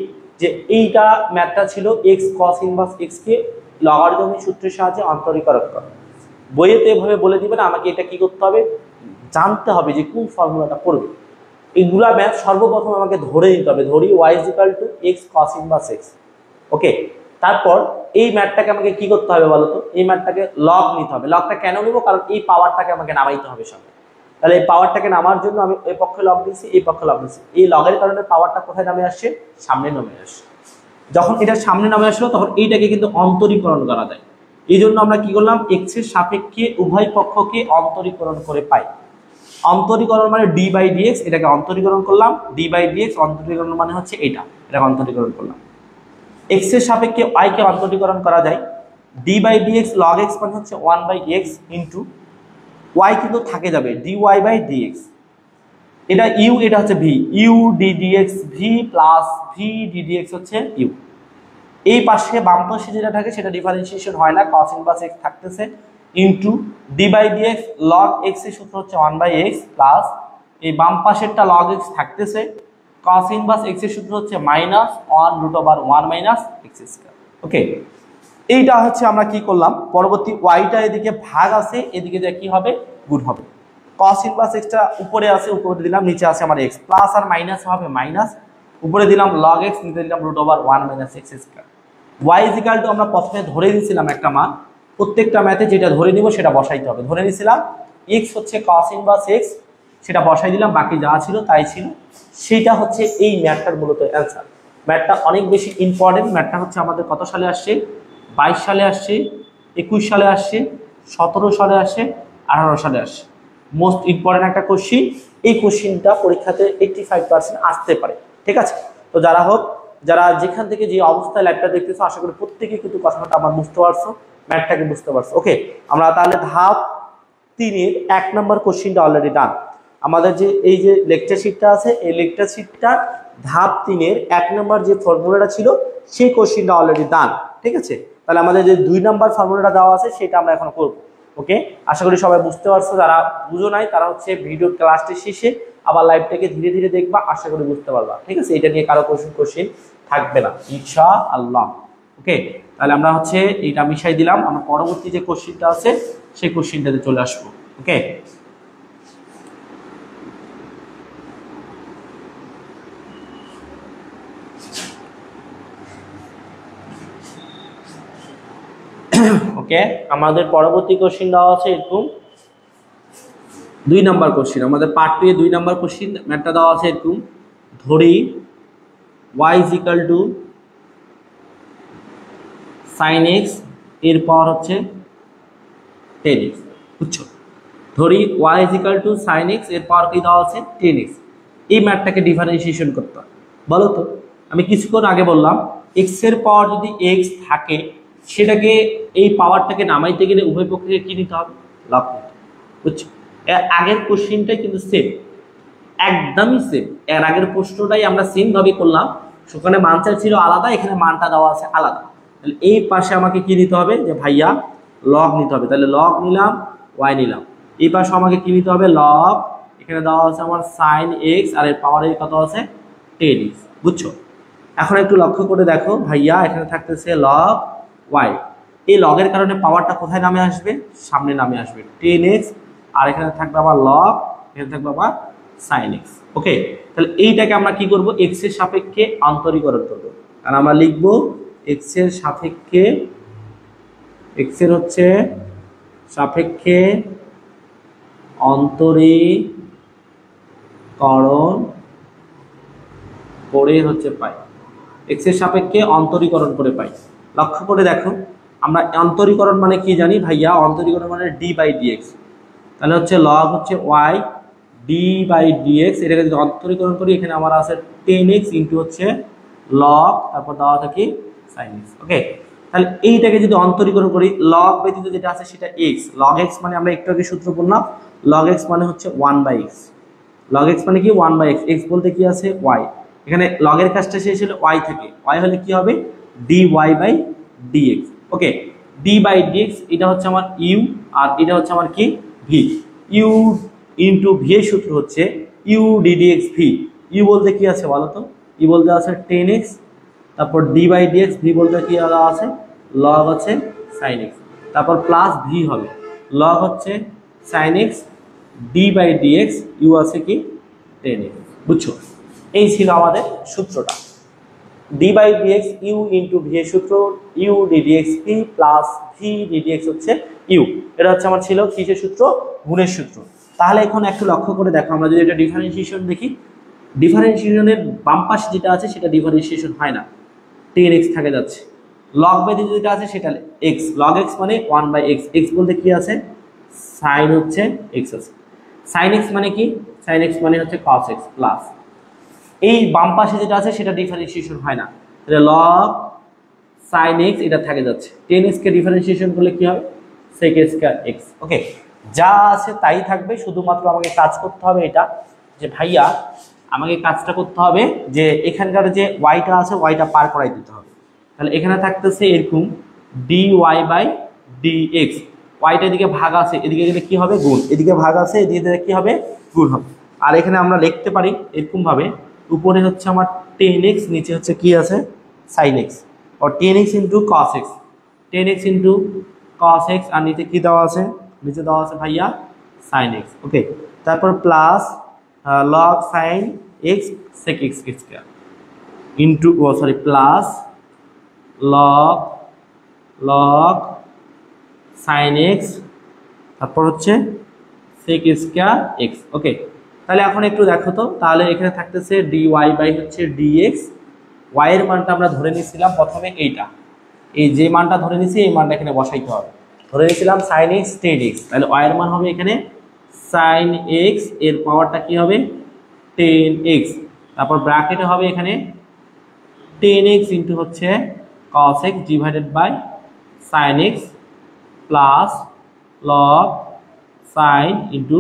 যে এইটা ম্যাথটা ছিল x cos ইনভার্স x কে লগারিদমিক সূত্রের সাহায্যে অন্তরীকরণ করা। বইয়ে তো এভাবে বলে দিবে না, আমাকে এটা কি করতে হবে, জানতে হবে যে কোন ফর্মুলাটা পড়বে। এইগুলা ম্যাথ সর্বপ্রথম আমাকে ধরে নিতে হবে, ধরি y equal to x cos inverse x। ওকে, তারপর এই ম্যাথটাকে আমাকে কি করতে হবে বলো তো, এই ম্যাথটাকে লগ নিতে হবে। লগটা কেন নিব, কারণ এই পাওয়ারটাকে আমাকে নামাইতে হবে সামনে। তাহলে এই পাওয়ারটাকে নামার জন্য আমি এই পক্ষে লগ দিচ্ছি, এই পক্ষে লগ দিচ্ছি। এই লগের কারণে পাওয়ারটা কোথায় নামে আসছে, সামনে নামে আসছে। যখন এটা সামনে নামে আসলো তখন এইটাকে কিন্তু অন্তরীকরণ করা যায়। এই জন্য আমরা কি করলাম, এক্স এর সাপেক্ষে উভয় পক্ষকে অন্তরীকরণ করে পাই। অন্তরীকরণ মানে ডি বাই ডিএক্স, এটাকে অন্তরীকরণ করলাম, ডি বাই ডিএক্স অন্তরীকরণ মানে হচ্ছে এটাকে অন্তরীকরণ করলাম। এক্স এর সাপেক্ষে ওয়াই কে অন্তরীকরণ করা যায়, d by dx log x মানে হচ্ছে 1/x ইন্টু ওয়াই কিন্তু থাকে যাবে ডিওয়াই বাই ডিএক্স, এটা ইউ, এটা হচ্ছে v, u ddx V plus V d dx হচ্ছে ইউ। এই পাশে বাম পাশে যেটা থাকে সেটা ডিফারেন্সিয়েশন হয় না, cos ইনভার্স x থাকতেছে into d by dx log x এর সূত্র হচ্ছে 1/x প্লাস এই বাম পাশেরটা log x থাকতেছে, cos ইনভার্স x এর সূত্র হচ্ছে মাইনাস 1√1 মাইনাস এক্স স্কয়ার। ওকে, এইটা হচ্ছে আমরা কি করলাম, পরবর্তী ওয়াইটা এদিকে ভাগ আছে, এদিকে যা কি হবে, গুণ হবে। cos ইনভার্স x টা উপরে আছে, উপরে দিলাম, নিচে আছে আমার x, প্লাস আর মাইনাস হবে মাইনাস, উপরে দিলাম log x, নিচে দিলাম √1 minus x square. y equal to আমরা প্রথমে ধরে নিয়েছিলাম একটা মান, প্রত্যেকটা ম্যাথে যেটা ধরে নিব সেটা বসাইতে হবে। ধরে নিয়েছিলাম x হচ্ছে cos ইনভার্স x, সেটা বসাই দিলাম, বাকি যা ছিল তাই ছিল। সেটা হচ্ছে এই ম্যাথটার মূলত অ্যান্সার। ম্যাথটা অনেক বেশি ইম্পর্টেন্ট। ম্যাথটা হচ্ছে আমাদের কত সালে আসছে, 22 সালে আসছে, 21 সালে আসছে, 17 সালে আসছে, 18 সালে আসছে। মোস্ট ইম্পর্টেন্ট একটা কোশ্চিন। এই কোশ্চিনটা পরীক্ষাতে 85% আসতে পারে। ঠিক আছে, তো যারা হোক যারা যেখান থেকে যে অবস্থায় লাইভটা দেখতেছো আশা করি প্রত্যেকে কিন্তু কথাটা আমার বুঝতে পারছো, ম্যাথটাকে বুঝতে পারছো। ওকে, আমরা তাহলে ধাপ 3-এর 1 নম্বর কোশ্চেনটা অলরেডি ডান। আমাদের যে এই যে লেকচার শিটটা আছে, এই লেকচার শিটটার ধাপ 3-এর 1 নম্বর যে ফর্মুলাটা ছিল সেই কোশ্চেনটা অলরেডি ডান। ঠিক আছে, তাহলে আমাদের যে 2 নম্বর ফর্মুলাটা দেওয়া আছে সেটা আমরা এখন করব। ওকে, আশা করি সবাই বুঝতে পারছো, যারা বুঝো নাই তারা হচ্ছে ভিডিও ক্লাসটির শেষে আবার লাইভটাকে ধীরে ধীরে দেখবা, আশা করি বুঝতে পারবা। ঠিক আছে, এটা নিয়ে কারো কোশ্চেন থাকবে না ইনশাআল্লাহ। ওকে, তাহলে আমরা হচ্ছে এইটা মিশাই দিলাম, আমরা পরবর্তী যে কোশ্চেনটা আছে সেই কোশ্চেনটাতে চলে আসবো। ওকে, ওকে, আমাদের পরবর্তী কোশ্চেন দেওয়া আছে এরকম 2 নম্বর কোশ্চেন, আমাদের পার্ট 2 এর 2 নম্বর কোশ্চেন ম্যাথটা দেওয়া আছে এরকম, ধরি y = sin x এর পাওয়ার হচ্ছে 10x। বুঝছো, ধরি y = sin x এর পাওয়ার কি দেওয়া আছে 10x। এই ম্যাথটাকে ডিফারেন্সিয়েশন করতে হয়। বলো তো, আমি কিছুক্ষণ আগে বললাম x এর পাওয়ার যদি x থাকে সেটাকে এই পাওয়ারটাকে নামাইতে গেলে উভয় পক্ষকে কি নিতে হবে, লব নিতে হবে। বুঝছো, এর আগের কোশ্চেনটাই কিন্তু সেম, একদমই সেম। এর আগের প্রশ্নটাই আমরা সেম ভাবে করলাম, সেখানে মানটা ছিল আলাদা, এখানে মানটা দেওয়া আছে আলাদা। তাহলে এই পাশে আমাকে কি নিতে হবে, যে ভাইয়া লগ নিতে হবে। তাহলে লগ নিলাম, y নিলাম। এই পাশে আমাকে কি নিতে হবে, লগ, এখানে দেওয়া আছে আমার sin x আর এর পাওয়ারের কত আছে 10x। বুঝছো, এখন একটু লক্ষ্য করে দেখো ভাইয়া, এখানে থাকতেছে লগ y, এই লগের কারণে পাওয়ারটা কোথায় নামে আসবে, সামনে নামে আসবে 10x, আর এখানে থাকবে আবার লগ, এখানে থাকবে আবার sin x। ওকে, তাহলে এইটাকে আমরা কি করব, x এর সাপেক্ষে অন্তরীকরণ করব। আর আমরা লিখব x এর সাপেক্ষে, x এর হচ্ছে সাপেক্ষে অন্তরীকরণ করে হচ্ছে পাই, x এর সাপেক্ষে অন্তরীকরণ করে পাই। লক্ষ্য করে দেখো, আমরা অন্তরীকরণ মানে কি জানি ভাইয়া, অন্তরীকরণ মানে d/dx। তাহলে হচ্ছে লগ হচ্ছে y d/dx, এটাকে যদি অন্তরীকরণ করি এখানে আমার আছে 10x ইন্টু হচ্ছে লগ, তারপর দেওয়া থাকে sin x। ওকে, তাহলে এইটাকে যদি অন্তরীকরণ করি, লগ ব্যতীত যেটা আছে সেটা x, log x মানে আমরা একটু আগে সূত্র বললাম, log x মানে হচ্ছে 1/x, log x মানে কি 1/x, x বলতে কি আছে y, এখানে log এর কাজটা শেষ হলে y থাকে, y হলে কি হবে dy/dx। ওকে, d/dx এটা হচ্ছে আমার u, আর এটা হচ্ছে আমার কি v, u ইন্টু v এর সূত্র হচ্ছে u ddx v। u বলতে কি আছে বলো তো, u বলতে আছে 10x, তারপর d/dx, v বলতে কি আছে log হচ্ছে sin x, তারপর প্লাস v হবে log হচ্ছে sin x d/dx, u আছে কি 10x। বুঝছো, এই ছিল আমাদের সূত্রটা, d/dx u ইন্টু v এর সূত্র u ddx v plus v ddx হচ্ছে u, এটা হচ্ছে আমার ছিল কিসের সূত্র, গুণের সূত্র। তাহলে এখন একটু লক্ষ্য করে দেখো, আমরা যদি এটা ডিফারেন্সিয়েশন দেখি, ডিফারেন্সিয়েশনের বাম পাশে যেটা আছে সেটা ডিফারেন্সিয়েশন হয় না, 10x থাকে যাচ্ছে। লগ ব্যতীত যেটা আছে সেটা x, log x মানে 1/x, x বলতে কি আছে sin হচ্ছে x আছে, sin x মানে কি, sin x মানে হচ্ছে cos x প্লাস এই বাম পাশে যেটা আছে সেটা ডিফারেন্সিয়েশন হয় না, তাহলে log sin x এটা থাকে যাচ্ছে, 10x কে ডিফারেন্সিয়েশন করলে কি হবে sec স্কয়ার x। ওকে, যা আছে তাই থাকবে, শুধুমাত্র আমাকে কাজ করতে হবে এটা, যে ভাইয়া আমাকে কাজটা করতে হবে যে এখানকার যে yটা আছে yটা পার করাই দিতে হবে। তাহলে এখানে থাকতেছে এরকম dy/dx, yটা এদিকে ভাগ আছে, এদিকে গেলে কি হবে গুণ, এদিকে ভাগ আছে এদিকে গেলে কি হবে গুণ হবে। আর এখানে আমরা লিখতে পারি এরকম ভাবে, উপরে হচ্ছে আমার 10x, নিচে হচ্ছে কি আছে sin x, আর 10x into cos x, 10x into cos x, আর নিচে কি দেওয়া আছে, নিচে দেওয়া আছে ভাইয়া sin x। ওকে, তারপর plus log sin x sec x square into plus log sin x, তারপর হচ্ছে sec স্কয়ার x। ওকে, তাহলে এখন একটু দেখো তো, তাহলে এখানে থাকতেছে dy বাই হচ্ছে dx, y এর মানটা আমরা ধরে নিয়েছিলাম প্রথমে এইটা, এই যে মানটা ধরে নিয়েছি এই মানটা এখানে বসাইতে হবে, ধরে নিয়েছিলাম sin x tan x, তাহলে y এর মান হবে এখানে sin x, এর পাওয়ারটা কি হবে 10x, তারপর ব্র্যাকেটে হবে এখানে 10x ইন্টু হচ্ছে cos x divided by sin x plus log sin into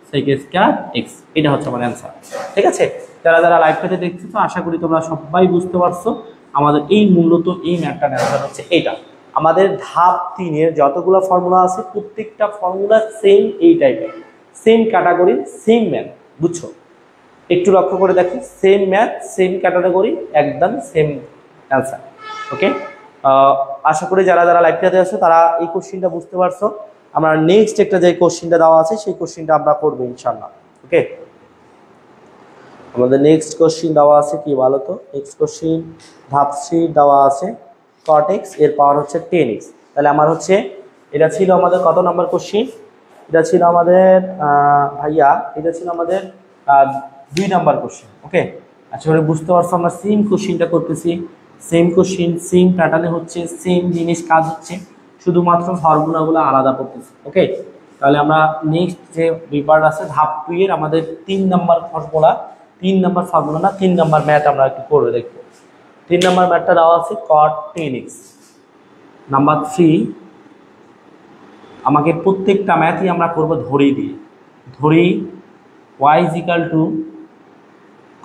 sec square x। এটা হচ্ছে আমার অ্যান্সার। ঠিক আছে, যারা যারা লাইভটাতে দেখছো তো আশা করি তোমরা সবাই বুঝতে পারছো আমাদের এই মূলত এই ম্যাথটার অ্যান্সার হচ্ছে এটা। আমাদের ধাপ 3 এর যতগুলো ফর্মুলা আছে প্রত্যেকটা ফর্মুলা সেম এই টাইপের, সেম ক্যাটাগরি, সেম ম্যাথ। বুঝছো? একটু লক্ষ্য করে দেখো, সেম ম্যাথ, সেম ক্যাটাগরি, একদম সেম অ্যান্সার। ওকে, আশা করি যারা যারা লাইভটাতে আছো তারা এই কোশ্চেনটা বুঝতে পারছো। আমরা নেক্সট একটা যে কোশ্চেনটা দেওয়া আছে সেই কোশ্চেনটা আমরা করবো ইনশাআল্লাহ। ওকে, আমাদের নেক্সট কোশ্চেন দেওয়া আছে কি বলো তো? নেক্সট কোশ্চেন ধাপ 3 দেওয়া আছে cot x এর পাওয়ার হচ্ছে 10x। তাহলে আমার হচ্ছে এটা ছিল আমাদের কত নাম্বার কোশ্চেন? এটা ছিল আমাদের ভাইয়া, এটা ছিল আমাদের 2 নাম্বার কোশ্চেন। ওকে, আচ্ছা করে বুঝতে পারছো আমরা সেম কোশ্চেনটা করতেছি, সেম কোশ্চেন, সেম প্যাটার্নে হচ্ছে, সেম জিনিস কাজ হচ্ছে, শুধুমাত্র ফর্মুলাগুলো আলাদা করতেছি। ওকে, তাহলে আমরা নেক্সট যে পেপার আছে ধাপ 2 এর আমাদের 3 নাম্বার ফর্মুলা, 3 নাম্বার ফর্মুলা না 3 নাম্বার ম্যাথ আমরা একটু করে দেখব। 3 নাম্বার ম্যাথটা দেওয়া আছে cot 10x। নাম্বার 3 আমাকে প্রত্যেকটা ম্যাথই আমরা করব ধরি দিয়ে। ধরি y is equal to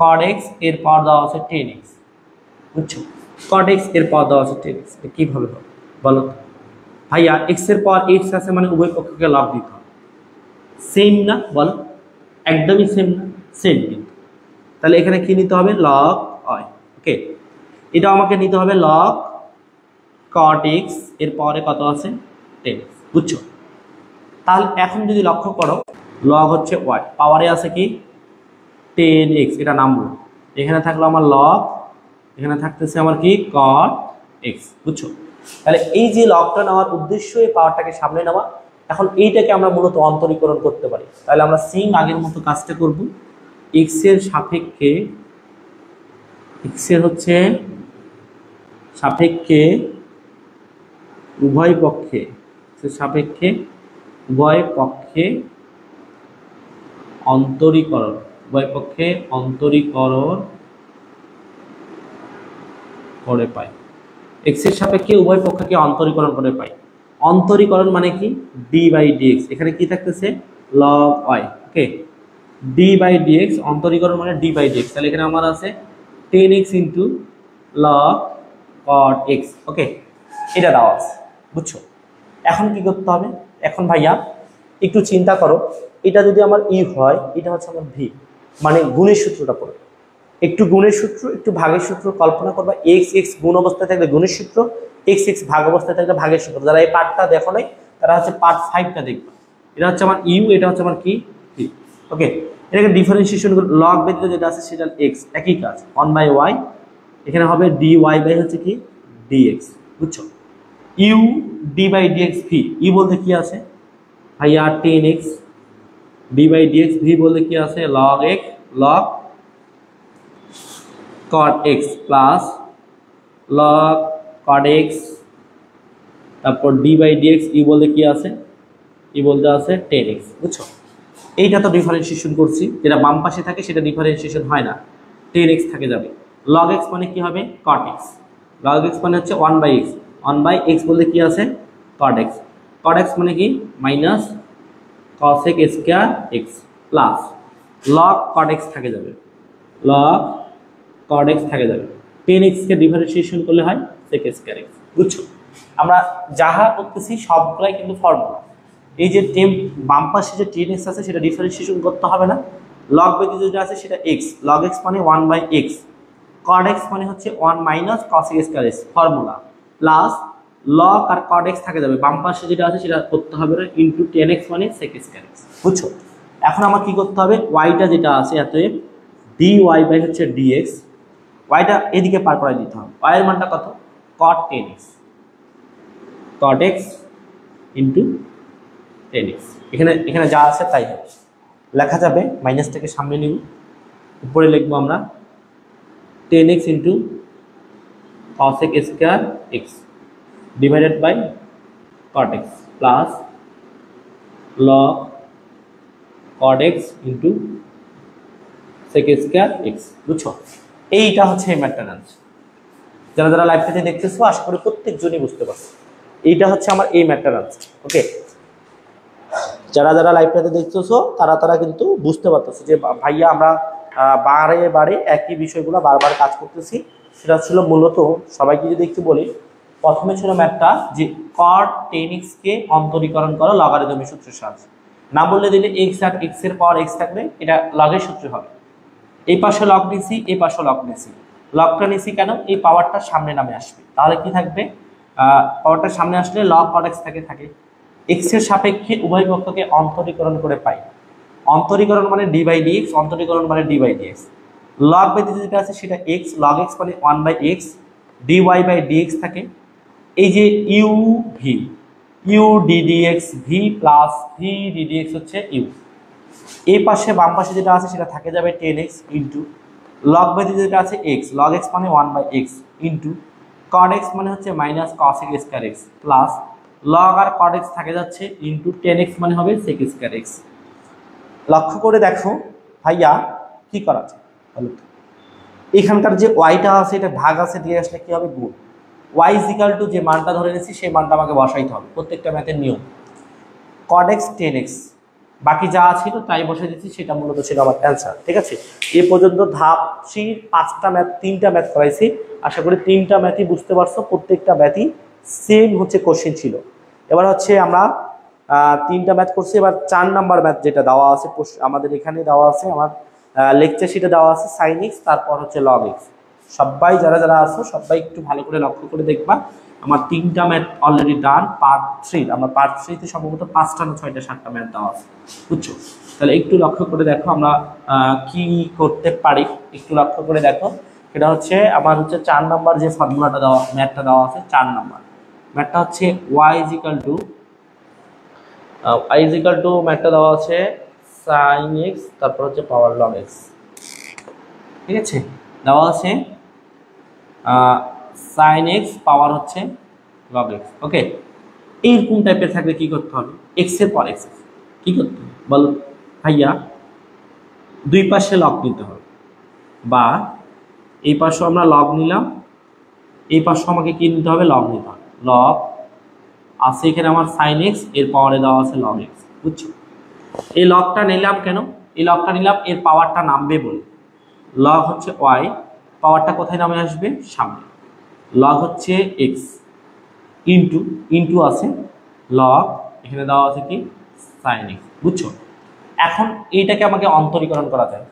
cot x এর পাওয়ার দেওয়া আছে 10x। বুঝছো? cot x এর পাওয়ার দেওয়া আছে 10x। এটা কিভাবে হবে বলো তো? ভাইয়া x এর পাওয়ার x আছে মানে উভয় পক্ষকে লব দিতে হবে। সেম না বল? একদমই সেম না? সেম। কিন্তু তাহলে এখানে কি নিতে হবে? log y। ওকে, এটা আমাকে নিতে হবে log cot x এর পাওয়ারে কত আছে? 10x। বুঝছো? তাহলে এখন যদি লক্ষ্য করো log হচ্ছে y, পাওয়ারে আছে কি 10x, এটা নামলো। এখানে থাকলো আমার log, এখানে থাকতেছে আমার কি cot x। বুঝছো? তাহলে এই যে লগটা নেওয়ার উদ্দেশ্য এই পাওয়ারটাকে সামনে নেওয়া। এখন এইটাকে আমরা মূলত অন্তরীকরণ করতে পারি। তাহলে আমরা সেম আগের মতো কাজটা করব। x এর সাপেক্ষে, x এর হচ্ছে সাপেক্ষে উভয় পক্ষে, সাপেক্ষে উভয় পক্ষে অন্তরীকরণ, উভয় পক্ষে অন্তরীকরণ করে পাই। x এর সাপেক্ষে উভয় পক্ষকে অন্তরীকরণ করে পাই। অন্তরীকরণ মানে কি? d by dx। এখানে কি থাকতেছে? log y। Okay, d by dx, অন্তরীকরণ মানে d বাই dx। তাহলে এখানে আমার আছে 10x into log cot x। Okay, এটা দেওয়া আছে। বুঝছো? এখন কি করতে হবে? এখন ভাইয়া একটু চিন্তা করো, এটা যদি আমার ই হয়, এটা হচ্ছে আমার ভি, মানে গুণের সূত্রটা পড়ো। একটু গুণের সূত্র, একটু ভাগের সূত্র কল্পনা করবা। এক্স এক্স গুণ অবস্থায় থাকলে গুণের সূত্র, এক্স এক্স ভাগ অবস্থায় থাকলে ভাগের সূত্র। যারা এই পার্টটা দেখো নাই তারা হচ্ছে পার্ট 5টা দেখবে। এটা হচ্ছে আমার ইউ, এটা হচ্ছে আমার কি ভি। ওকে, এটাকে ডিফারেন্সিয়েশন করে লগ ব্যতীত যেটা আছে সেটা এক্স, একই কাজ 1/y। এখানে হবে dy বাই হচ্ছে কি dx। বুঝছো? U d by dx V, ই বলতে কি আছে ভাইয়া 10x, d by dx V বলতে কি আছে log x, log cot x plus log cot x, তারপর d বাই dx ই বলতে কি আছে? ই বলতে আছে 10x। বুঝছো? এইটা তো ডিফারেন্সিয়েশন করছি, যেটা বাম পাশে থাকে সেটা ডিফারেন্সিয়েশন হয় না, 10x থাকে যাবে। log x মানে কি হবে? cot x। log x মানে হচ্ছে 1/x, 1/x বলতে কি আছে? cot x। cot x মানে কি? Minus cos x square x plus log cot x থাকে যাবে, log cot x থাকে যাবে। 10x কে ডিফারেন্সিয়েশন করলে হয় sec স্কয়ার x। বুঝছো? আমরা যাহা করতেছি সবগুলাই কিন্তু ফর্মুলা। এই যে বাম পাশে যে 10x আছে সেটা ডিফারেন্সিয়েশন করতে হবে না। log ব্যতীত যেটা আছে সেটা x, log x মানে 1/x, cot x মানে হচ্ছে 1 minus cos x square x formula, plus log আর cot x থাকে যাবে, বাম পাশে যেটা আছে সেটা করতে হবে না, ইনটু 10x মানে sec স্কয়ার x। বুঝছো? এখন আমার কি করতে হবে? y টা যেটা আছে অতএব dy বাই হচ্ছে dx, y টা এদিকে পার করাই দিতে হবে। y এর মানটা কত? cot 10x, cot x into 10x। এখানে যা আছে তাই লেখা যাবে, মাইনাসটাকে সামনে নিব, উপরে লিখবো আমরা 10x into cos x square x divided by cot x plus log cot x into sec square x। বুঝছো? এইটা হচ্ছে ম্যাথটার আনসার। যারা যারা লাইভটাতে দেখতেছো আশা করি প্রত্যেকজনই বুঝতে পারছো। এইটা হচ্ছে আমার এই ম্যাথটার আনসার। ওকে, যারা যারা লাইভটাতে দেখতেছো তারা তারা কিন্তু বুঝতে পারতেছো যে ভাইয়া আমরা বারে বারে একই বিষয়গুলো বারবার কাজ করতেছি। সেটা ছিল মূলত, সবাইকে যদি একটু বলি, প্রথমে ছিল ম্যাথটা যে cot 10x কে অন্তরীকরণ করো লগারিদমের সূত্রের সাহায্যে। না বললে দিলে এক্স আর এক্স এর পাওয়ার এক্স থাকবে, এটা লগের সূত্রে হবে। এই পাশে লগ নিছি, এই পাশে লগ নিছি। লগটা নিছি কেন? এই পাওয়ারটা সামনে নামে আসবে, তাহলে কি থাকবে? পাওয়ারটা সামনে আসলে লগ cot x থাকে। এক্স এর সাপেক্ষে উভয় পক্ষকে অন্তরীকরণ করে পাই। অন্তরীকরণ মানে ডি বাই ডিএক্স, অন্তরীকরণ মানে ডি বাই ডিএক্স। লগ ব্যতীত যেটা আছে সেটা এক্স, লগ এক্স মানে 1/x, dy বাই ডিএক্স থাকে। এই যে u v, u ddx V plus V d dx হচ্ছে ইউ। এই পাশে বাম পাশে যেটা আছে সেটা থাকে যাবে 10x ইন্টু লগ ব্যতীত যেটা আছে এক্স, লগ এক্স মানে 1/x ইন্টু cot x মানে হচ্ছে minus cos x square x plus log আর cot x থাকে যাচ্ছে ইন্টু 10x মানে হবে sec স্কয়ার x। লক্ষ্য করে দেখো ভাইয়া কি করা যায় বলো তো। এখানকার যে ওয়াইটা আছে এটা ভাগ আছে দিয়ে আসলে কি হবে? গুণ। y ইজিক্যাল টু যে মানটা ধরে নিয়েছি সেই মানটা আমাকে বসাইতে হবে, প্রত্যেকটা ম্যাথের নিয়ম। cot x 10x, বাকি যা ছিল তাই বসে দিচ্ছি, সেটা মূলত ছিল আমার অ্যান্সার। ঠিক আছে, এ পর্যন্ত ধাপ 5টা ম্যাথ, 3টা ম্যাথ করাইছি। আশা করি 3টা ম্যাথই বুঝতে পারছো, প্রত্যেকটা ম্যাথই সেম হচ্ছে কোশ্চেন ছিল। এবার হচ্ছে আমরা 3টা ম্যাথ করছি। এবার 4 নাম্বার ম্যাথ যেটা দেওয়া আছে আমাদের এখানে দেওয়া আছে, আমার লেকচার শিটে দেওয়া আছে sin x, তারপর হচ্ছে log x। সবাই যারা যারা আছো সবাই একটু ভালো করে লক্ষ্য করে দেখবা। আমার 3টা ম্যাথ অলরেডি ডান, পার্ট 3। আমরা পার্ট 3তে সম্ভবত 5টা না 6টা 7টা ম্যাথ দেওয়া আছে, বুঝছো? তাহলে একটু লক্ষ্য করে দেখো আমরা কি করতে পারি, একটু লক্ষ্য করে দেখো। সেটা হচ্ছে আমার হচ্ছে 4 নাম্বার যে ফর্মুলাটা দেওয়া, ম্যাথটা দেওয়া আছে 4 নাম্বার ম্যাথটা হচ্ছে y ইজিক্যাল টু ম্যাথটা দেওয়া আছে sin x, তারপর হচ্ছে পাওয়ার log x। ঠিক আছে, দেওয়া আছে sin x পাওয়ার হচ্ছে log x। ওকে, এইরকম টাইপের থাকলে কি করতে হবে? x এর পর x কি করতে হবে বলো ভাইয়া? দুই পাশে লগ নিতে হবে, বা এই পাশে আমরা লগ নিলাম, এই পাশে আমাকে কি নিতে হবে? লগ নিতে হবে। লগ আছে এখানে আমার sin x, এর পাওয়ারে দেওয়া আছে log x, বুঝছো? এই লগটা নিলাম কেন? এই লগটা নিলাম এর পাওয়ারটা নামবে বলে। লগ হচ্ছে y, পাওয়ারটা কোথায় নামে আসবে? সামনে। লগ হচ্ছে x ইন্টু ইন্টু আছে লগ, এখানে দেওয়া আছে কি? sin x, বুঝছো? এখন এইটাকে আমাকে অন্তরীকরণ করা যায়,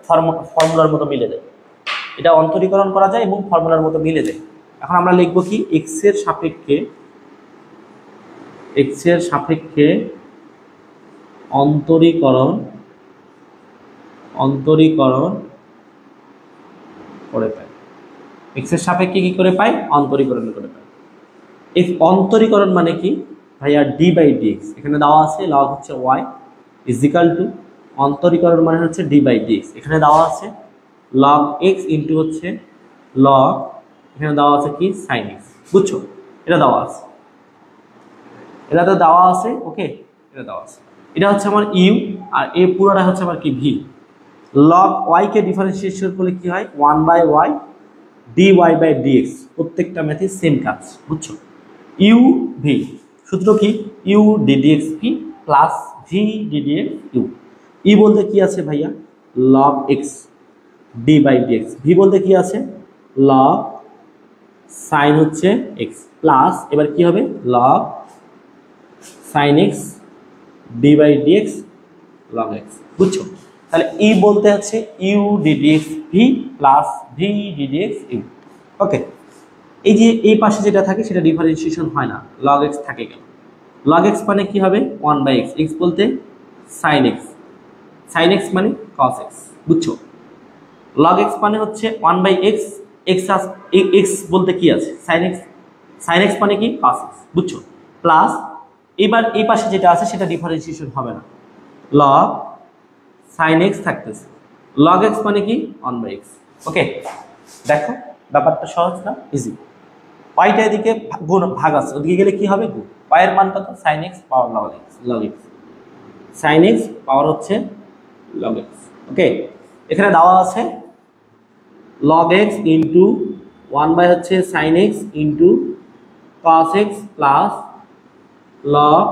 ফর্মুলার মতো মিলে যায়। এটা অন্তরীকরণ করা যায় এবং ফর্মুলার মতো মিলে যায়। এখন আমরা লিখবো কি? x এর সাপেক্ষে অন্তরীকরণ করে পাই। x এর সাপেক্ষে কি করে পাই? অন্তরীকরণ করে পাই। এই অন্তরীকরণ মানে কি ভাইয়া? ডি বাই ডিএক্স, এখানে দেওয়া আছে লগ হচ্ছে y ইজিক্যাল টু, অন্তরীকরণ মানে হচ্ছে ডি বাই ডিএক্স, এখানে দেওয়া আছে লগ x ইন্টু হচ্ছে লগ, এখানে দেওয়া আছে কি? sin x, বুঝছো? এটা দেওয়া আছে, এটা তো দেওয়া আছে। ওকে, এটা দেওয়া আছে। এটা হচ্ছে আমার ইউ, আর এ পুরোটা হচ্ছে আমার কি? ভি। লগ ওয়াই কে ডিফারেন্সিয়েশন করলে কি হয়? 1/y dy by dx। প্রত্যেকটা ম্যাথে সেম কাজ, বুঝছো? ইউ ভি, সূত্র কি? U ddx V plus V DDX U. ই বলতে কি আছে ভাইয়া? Log x D by dx. V বলতে কি আছে? লগ সাইন হচ্ছে এক্স প্লাস, এবার কি হবে? Log sin x d by dx log x, বুঝছো? তাহলে ই বলতে হচ্ছে you ddx V plus V DDX U. Okay, এই যে এই পাশে যেটা থাকে সেটা ডিফারেন্সিয়েশন হয় না, log x থাকে কেন? log x মানে কি হবে? 1/x, x বলতে sin x, sin x মানে cos x, বুঝছো? log x মানে হচ্ছে 1/x, x বলতে কি আছে? sin x মানে কি? cos x, বুঝছো? প্লাস এবার এই পাশে যেটা আছে সেটা ডিফারেন্সিয়েশন হবে না, log sin x থাকতেছে। log x মানে কি? 1/x। ওকে, দেখো ব্যাপারটা সহজ না? ইজি। ওয়াইটা এদিকে গুণ ভাগ আছে, ওদিকে গেলে কি হবে? গুণ। y এর মান কত? sin x পাওয়ার log x, sin x পাওয়ার হচ্ছে log x। ওকে, এখানে দেওয়া আছে log x ইন্টু 1 বাই হচ্ছে sin x into cos x plus log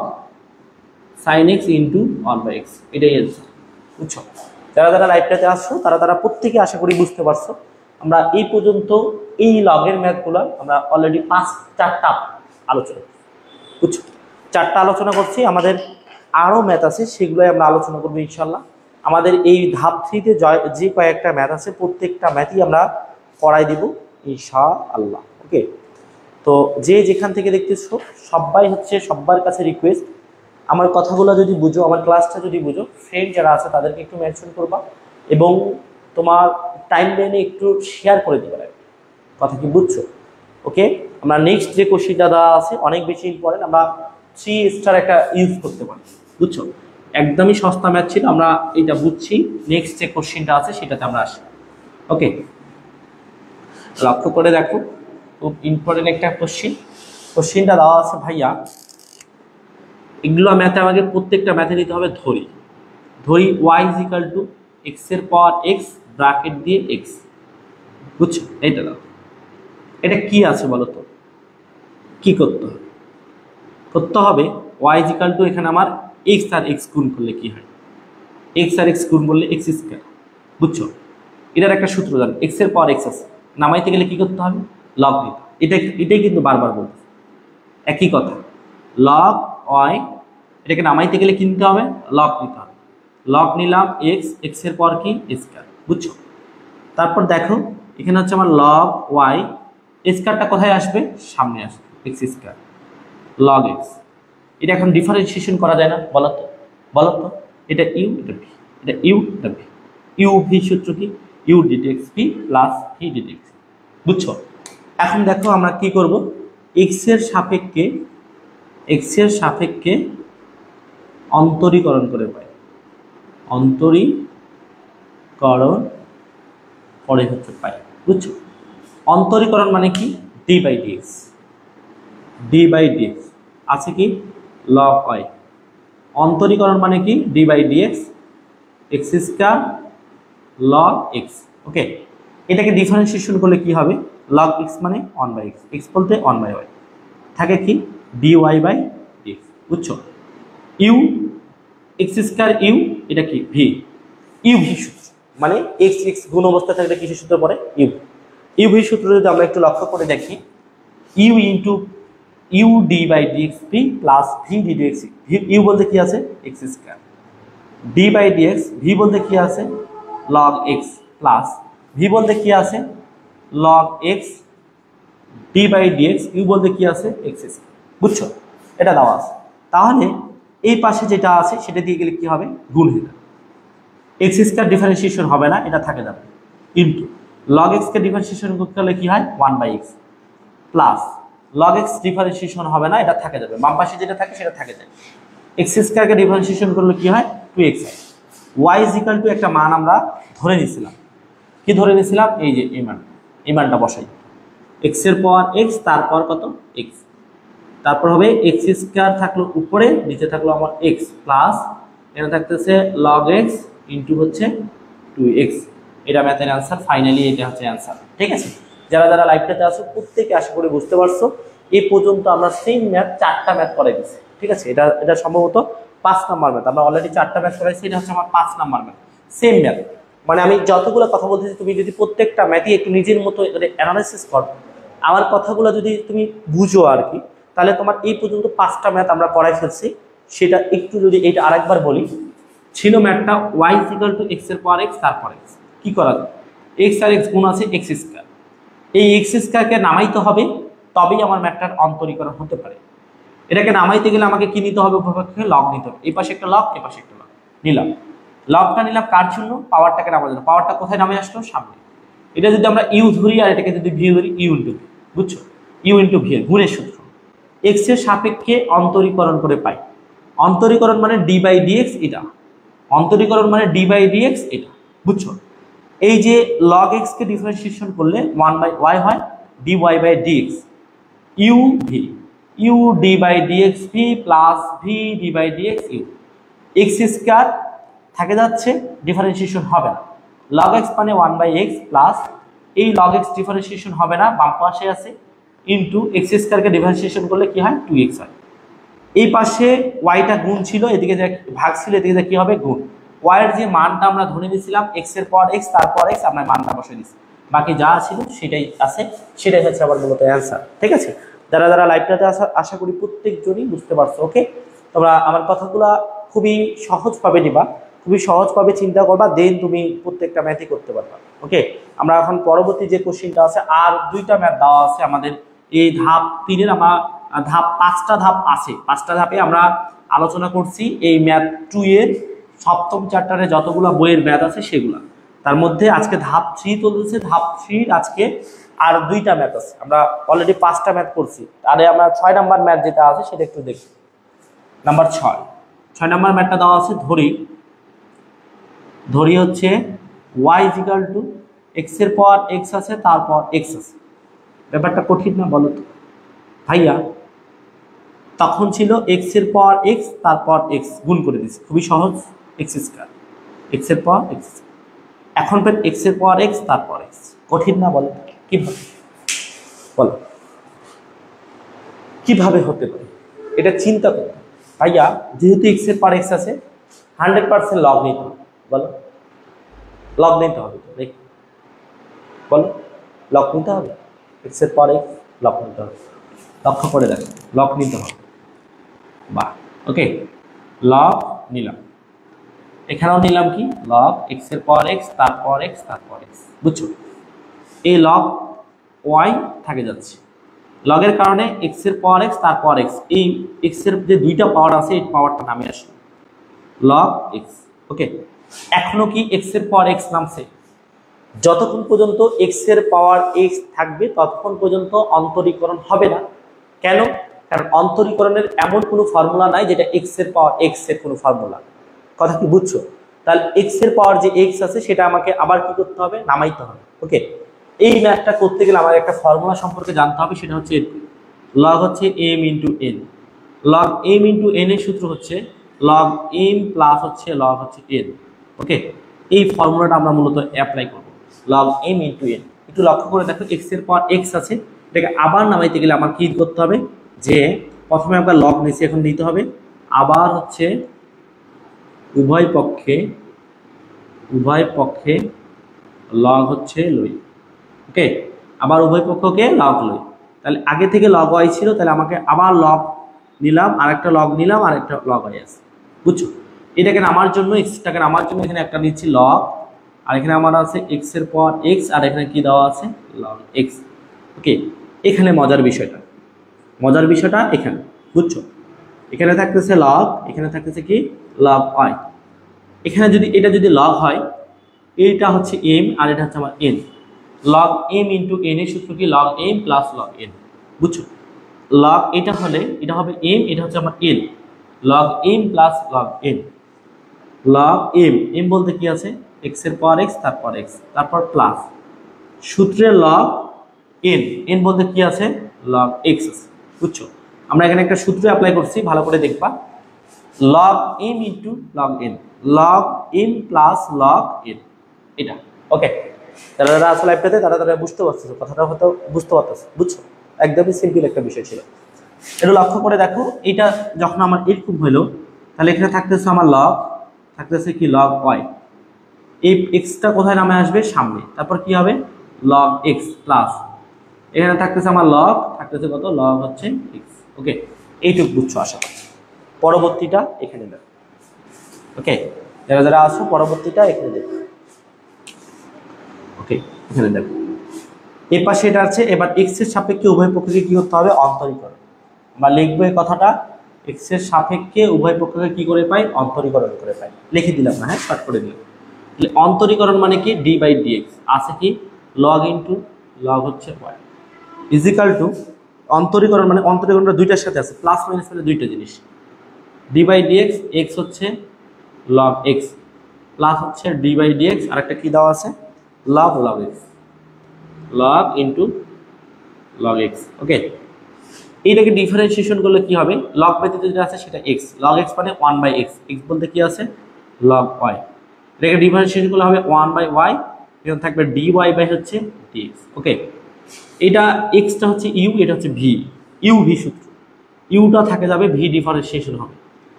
sin x into 1 by x, এটাই অ্যান্সার। বুঝছো? যারা যারা লাইভটাতে আসছো তারা প্রত্যেকে আশা করি বুঝতে পারছো। আমরা এই পর্যন্ত এই লগের ম্যাথগুলো আমরা অলরেডি 4টা আলোচনা, বুঝছো, 4টা আলোচনা করছি। আমাদের আরও ম্যাথ আছে, সেগুলোই আমরা আলোচনা করবো ইনশাল্লাহ। আমাদের এই ধাপ 3-তে যে কয়েকটা ম্যাথ আছে প্রত্যেকটা ম্যাথই আমরা করাই দিব ইনশাআল্লাহ। ওকে, তো যে যেখান থেকে দেখতেছো সবাই হচ্ছে সবার কাছে রিকোয়েস্ট, আমার কথাগুলো যদি বুঝো, আমার ক্লাসটা যদি বুঝো, ফ্রেন্ড যারা আছে তাদেরকে একটু মেনশন করবা এবং তোমার টাইম লাইনে একটু শেয়ার করে দিবে। কথা কি বুঝছো? ওকে, আমরা নেক্সট যে কোশ্চেনটা দেওয়া আছে অনেক বেশি ইম্পর্টেন্ট, আমরা 3 স্টার একটা ইউজ করতে পারি। বুঝছো? একদমই সস্তা ম্যাথ ছিল, আমরা এটা বুঝছি। নেক্সট যে কোশ্চেনটা আছে সেটাতে আমরা আসি। ওকে, লক্ষ্য করে দেখো, খুব ইম্পর্টেন্ট একটা কোশ্চেনটা দেওয়া আছে ভাইয়া। এগুলো ম্যাথে আমাকে প্রত্যেকটা ম্যাথে নিতে হবে ধরি y ইজিক্যাল টু এক্স এর পাওয়ার এক্স ব্র্যাকেট দিয়ে এক্স। বুঝছো? এইটা দাও, এটা কি আছে বলো তো? কি করতে হবে y ইজিক্যাল টু, এখানে আমার এক্স আর এক্স গুণ করলে কি হয়? এক্স আর এক্স গুণ করলে এক্স স্কয়ার। বুঝছো? এটার একটা সূত্র জানো, এক্স এর পাওয়ার এক্স আছে, নামাইতে গেলে কি করতে হবে? লগ নিতে। এটাই কিন্তু বারবার বলতে একই কথা, লগ y, এটাকে নামাইতে গেলে কিনতে হবে লগ নিতে হবে। লগ নিলাম এক্স, এক্স এর পাওয়ার কি? স্কয়ার। বুঝছো? তারপর দেখো এখানে হচ্ছে আমার লগ ওয়াই, স্কয়ারটা কোথায় আসবে? সামনে আসবে, এক্স স্কয়ার লগ এক্স। এটা এখন ডিফারেন্সিয়েশন করা যায় না? বলো তো, এটা ইউ, এটা ভি, এটা ইউ, এটা ভি। ইউ ভি সূত্র কি? U d d x v plus v d d x. বুঝছো? এখন দেখো আমরা কি করব, এক্স এর সাপেক্ষে অন্তরীকরণ করে পাই, অন্তরীকরণ করে হচ্ছে পাই। বুঝছো? অন্তরীকরণ মানে কি? ডি বাই ডিএক্স আছে কি? Log Y. অন্তরীকরণ মানে কি? D by DX X square log X. Okay, এটাকে ডিফারেন্সিয়েশন করলে কি হবে? লগ এক্স মানে 1 বাই এক্স, এক্স বলতে 1 বাই ওয়াই, থাকে কি? D y by dx. বুঝছো? ইউ এক্স স্কয়ার ইউ, এটা কি? ভি, ইউ ভি সূত্র মানে এক্স এক্স গুণ অবস্থা থাকলে কিসের সূত্র পড়ে? ইউ ভি সূত্র যদি আমরা একটু লক্ষ্য করে দেখি, u into u d by dx v plus v d dx. U বলতে কি আছে? X square. D by dx, V বলতে কি আছে? লগ এক্স প্লাস ভি বলতে কি আছে? Log x D by dx, u বলতে কি আছে? X square. বুঝছো? এটা দেওয়া আছে। তাহলে এই পাশে যেটা আছে সেটা দিয়ে গেলে কি হবে? গুণ হয়ে যাবে। এক্স স্কয়ার ডিফারেন্সিয়েশন হবে না, এটা থাকে যাবে, কিন্তু লগ এক্সকে ডিফারেন্সিয়েশন করতে হলে কি হয়? 1 by x plus log x differentiation হবে না, এটা থাকে যাবে, বাম পাশে যেটা থাকে সেটা থাকে যায়। এক্স স্কয়ারকে ডিফারেন্সিয়েশন করলে কি হয়? 2x হয়। ওয়াই ইজিক্যাল টু একটা মান আমরা ধরে নিয়েছিলাম, কি ধরে নিয়েছিলাম? এই যে এই মানটা বসাই, এক্স এর পাওয়ার এক্স, তারপর কত? এক্স, তারপর হবে এক্স স্কয়ার থাকলো উপরে, নিচে থাকলো আমার এক্স প্লাস এখানে থাকতেছে লগ এক্স ইন্টু হচ্ছে 2x। এটা ম্যাথের অ্যান্সার, ফাইনালি এটা হচ্ছে অ্যান্সার। ঠিক আছে, যারা যারা লাইভটাতে আসো প্রত্যেকে আশা করে বুঝতে পারছো। এই পর্যন্ত আমরা সেম ম্যাথ 4টা ম্যাথ করাই দিচ্ছি। ঠিক আছে, এটা সম্ভবত 5 নাম্বার ম্যাথ, আমরা অলরেডি 4টা ম্যাথ করাইছি, এটা হচ্ছে আমার 5 নাম্বার ম্যাথ। সেম ম্যাথ মানে আমি যতগুলো কথা বলতেছি তুমি যদি প্রত্যেকটা ম্যাথই একটু নিজের মতো অ্যানালাইসিস করো, আমার কথাগুলো যদি তুমি বুঝো আর কি, তাহলে তোমার এই পর্যন্ত 5টা ম্যাথ আমরা করাই ফেলছি। সেটা একটু যদি এইটা আরেকবার বলি, ছিল ম্যাথটা y ইকুয়াল টু এক্স এর পাওয়ার এক্স, তারপর এক্স কি করা যায়? এক্স আর এক্স গুণ আছে এক্স স্কয়ার, এই এক্স স্কয়ারকে নামাইতে হবে, তবেই আমার ম্যাথটার অন্তরীকরণ হতে পারে। এটাকে নামাইতে গেলে আমাকে কি নিতে হবে? উপপক্ষে লগ নিতে হবে। এই পাশে একটা লগ, এই পাশে একটা লগ নিলাম, লগটা নিলাম কার জন্য? পাওয়ারটাকে নামার জন্য। পাওয়ারটা কোথায় নামে আসলো? সামনে। এটা যদি আমরা ইউ ধরি আর এটাকে যদি ভি ধরি, ইউ ইন্টু ভি। বুঝছো? ইউ ইন্টু ভি এর গুণের সূত্র, এক্স এর সাপেক্ষে অন্তরীকরণ করে পাই। অন্তরীকরণ মানে ডি বাই ডিএক্স, এটা অন্তরীকরণ মানে ডি বাই ডিএক্স, এটা। বুঝছো? এই যে লগ এক্স কে ডিফারেন্সিয়েশন করলে 1 বাই ওয়াই হয়, d y by dx, u v, u d by dx v plus v d by dx u. X square থাকে যাচ্ছে, ডিফারেন্সিয়েশন হবে না। লগ এক্স মানে 1 বাই এক্স প্লাস এই log x ডিফারেন্সিয়েশন হবে না, বাম পাশে আছে ইনটু x স্কয়ারকে ডিফারেন্সিয়েশন করলে কি হয় 2x হয়। এই পাশে ওয়াইটা গুণ ছিল, এদিকে যে ভাগ ছিল এদিকে যে কি হবে গুণ। ওয়াই এর যে মানটা আমরা ধরে নিয়েছিলাম x এর পর x তারপর x আমরা মানটা বসিয়ে দিচ্ছি, বাকি যা ছিল সেটাই আছে, সেটাই হচ্ছে আমার মূলত অ্যান্সার। ঠিক আছে, যারা যারা লাইভটাতে আশা করি প্রত্যেকজনই বুঝতে পারছো। ওকে, তোমরা আমার কথাগুলো খুবই সহজভাবে নিবা, খুবই সহজভাবে চিন্তা করবা, দেন তুমি প্রত্যেকটা ম্যাথই করতে পারবা। ওকে, আমরা এখন পরবর্তী যে কোশ্চেনটা আছে, আর 2টা ম্যাথ দেওয়া আছে আমাদের এই ধাপ 3-এর। আমরা ধাপ 5টা ধাপ আছে, 5টা ধাপে আমরা আলোচনা করছি এই ম্যাথ 2 এর সপ্তম চ্যাপ্টারে যতগুলো বইয়ের ম্যাথ আছে সেগুলা। তার মধ্যে আজকে ধাপ 3 চলতেছে, ধাপ 3 আজকে আর 2টা ম্যাথ আছে। আমরা অলরেডি 5টা ম্যাথ করছি, আরে আমরা 6 নাম্বার ম্যাথ যেটা আছে সেটা একটু দেখি। নাম্বার 6 নাম্বার ম্যাথটা দেওয়া আছে, ধরি হচ্ছে y = x এর পর x আছে তারপর x আছে। ব্যাপারটা কঠিন না বলো তো ভাইয়া? তখন ছিল x এর পর x তারপর x গুণ করে দিচ্ছি, খুবই সহজ, x স্কয়ার, x এর পর x। এখন পেন x এর পর x তারপর x, কঠিন না বলো? কিভাবে বলো, কিভাবে হতে পারে এটা চিন্তা করো ভাইয়া। যেহেতু x এর পর x আছে 100% লগ নিতে হবে, বলো লগ নিতে হবে তো, দেখি বলো লগ নিতে হবে, x এর পর x লগ নিতে হবে। লক্ষ্য করে দেখো, লগ নিতে হবে, বাহ। ওকে, লগ নিলাম, এখানেও নিলাম কি লগ x এর পর x তারপর x তারপর x, বুঝছো? এই লগ y থাকে যাচ্ছে, লগের কারণে x এর পর x তারপর x, এই x এর যে 2টা পাওয়ার আছে এই পাওয়ারটা নামে আসলো লগ x। ওকে, এখনো কি x এর পর x নামছে? যতক্ষণ পর্যন্ত x এর পাওয়ার x থাকবে ততক্ষণ পর্যন্ত অন্তরীকরণ হবে না। কেন? কারণ অন্তরীকরণের এমন কোনো ফর্মুলা নাই যেটা x এর পাওয়ার x এর কোনো ফর্মুলা। কথা কি বুঝছো? তাহলে x এর পাওয়ার যে x আছে সেটা আমাকে আবার কি করতে হবে, নামাইতে হবে। ওকে, এই ম্যাথটা করতে গেলে আমার একটা ফর্মুলা সম্পর্কে জানতে হবে, সেটা হচ্ছে লগ হচ্ছে m * n। Log m * n এর সূত্র হচ্ছে লগ m প্লাস হচ্ছে লগ হচ্ছে n। ওকে, এই ফর্মুলাটা আমরা মূলত অ্যাপ্লাই করব, লগ m * n। একটু লক্ষ্য করে দেখো, x এর পর x আছে, এটাকে আবার নামাইতে গেলে আমার কি করতে হবে, যে প্রথমে আমরা লগ নিচে এখন নিতে হবে, আবার হচ্ছে উভয় পক্ষে লগ হচ্ছে লই। ওকে, আবার উভয় পক্ষকে লগ লই। তাহলে আগে থেকে লগ y ছিল, তাহলে আমাকে আবার লগ নিলাম, আরেকটা লগ নিলাম, আরেকটা লগ y আছে, বুঝছো? এটাকে নামার জন্য এক্সটাকে নামার জন্য এখানে একটা নিচ্ছি লগ, আর এখানে আমার আছে x এর পর x, আর এখানে কি দেওয়া আছে লগ x। ওকে, এখানে মজার বিষয়টা এখানে, বুঝছো? এখানে থাকতেছে লগ, এখানে থাকতেছে কি লগ y। এখানে যদি এটা যদি লগ হয়, এইটা হচ্ছে m আর এটা হচ্ছে আমার n। লগ m * n এর সূত্র কি log m plus log n, বুঝছো? লগ এটা হলে এটা হবে m, এটা হচ্ছে আমার n, log m plus log n। Log m বলতে কি আছে x এর পর x তারপর x তারপর প্লাস সূত্রে লগ n বলতে কি আছে লগ x আছে, বুঝছো? আমরা এখানে একটা সূত্র অ্যাপ্লাই করছি, ভালো করে দেখবা, log m * log n, log m plus log n, এটা। ওকে, যারা আসলে লাইভটাতে তারা বুঝতে পারছো, কথাটা হয়তো বুঝতে পারতেছো, বুঝছো? একদমই সিম্পল একটা বিষয় ছিল। এটা লক্ষ্য করে দেখো, এটা যখন আমার এরকম হলো, তাহলে এখানে থাকতেছে আমার লগ, থাকতেছে কি লগ y, এই এক্সটা কোথায় নামে আসবে সামনে, তারপর কি হবে লগ x প্লাস এখানে থাকতেছে আমার লগ, থাকতেছে কত লগ হচ্ছে x। ওকে, এইটুকু বুঝছো আশা করি। পরবর্তীটা এখানে দেখো। ওকে, যারা আসো পরবর্তীটা এখানে দেখো। ওকে, এখানে দেখো এর পাশে এটা আছে। এবার x এর সাপেক্ষে উভয় পক্ষকে কি করতে হবে, অন্তরীকরণ। আমরা লিখবো এই কথাটা, x এর সাপেক্ষে উভয় পক্ষকে কি করে পাই, অন্তরীকরণ করে পাই। লিখে দিলাম না, হ্যাঁ, শর্ট করে দিলাম। অন্তরীকরণ মানে কি d/dx আছে কি লগ ইনটু লগ হচ্ছে y ইজিক্যাল টু অন্তরীকরণ মানে অন্তরীকরণটা দুইটার সাথে আছে, প্লাস মাইনাস মানে দুইটা জিনিস। d/dx x হচ্ছে লগ x প্লাস হচ্ছে d/dx আর একটা কি দেওয়া আছে log x, log into log x। ওকে, এইটাকে ডিফারেন্সিয়েশন করলে কি হবে, লগ ব্যতীত যেটা আছে সেটা x, লগ x মানে 1/x, x বলতে কি আছে লগ y। এটাকে ডিফারেন্সিয়েশন করলে হবে 1/y এখানে থাকবে dy বাই হচ্ছে dx। ওকে, এটা এক্সটা হচ্ছে ইউ, এটা হচ্ছে ভি, ইউ ভি সূত্র। ইউটা থাকে যাবে, ভি ডিফারেন্সিয়েশন হবে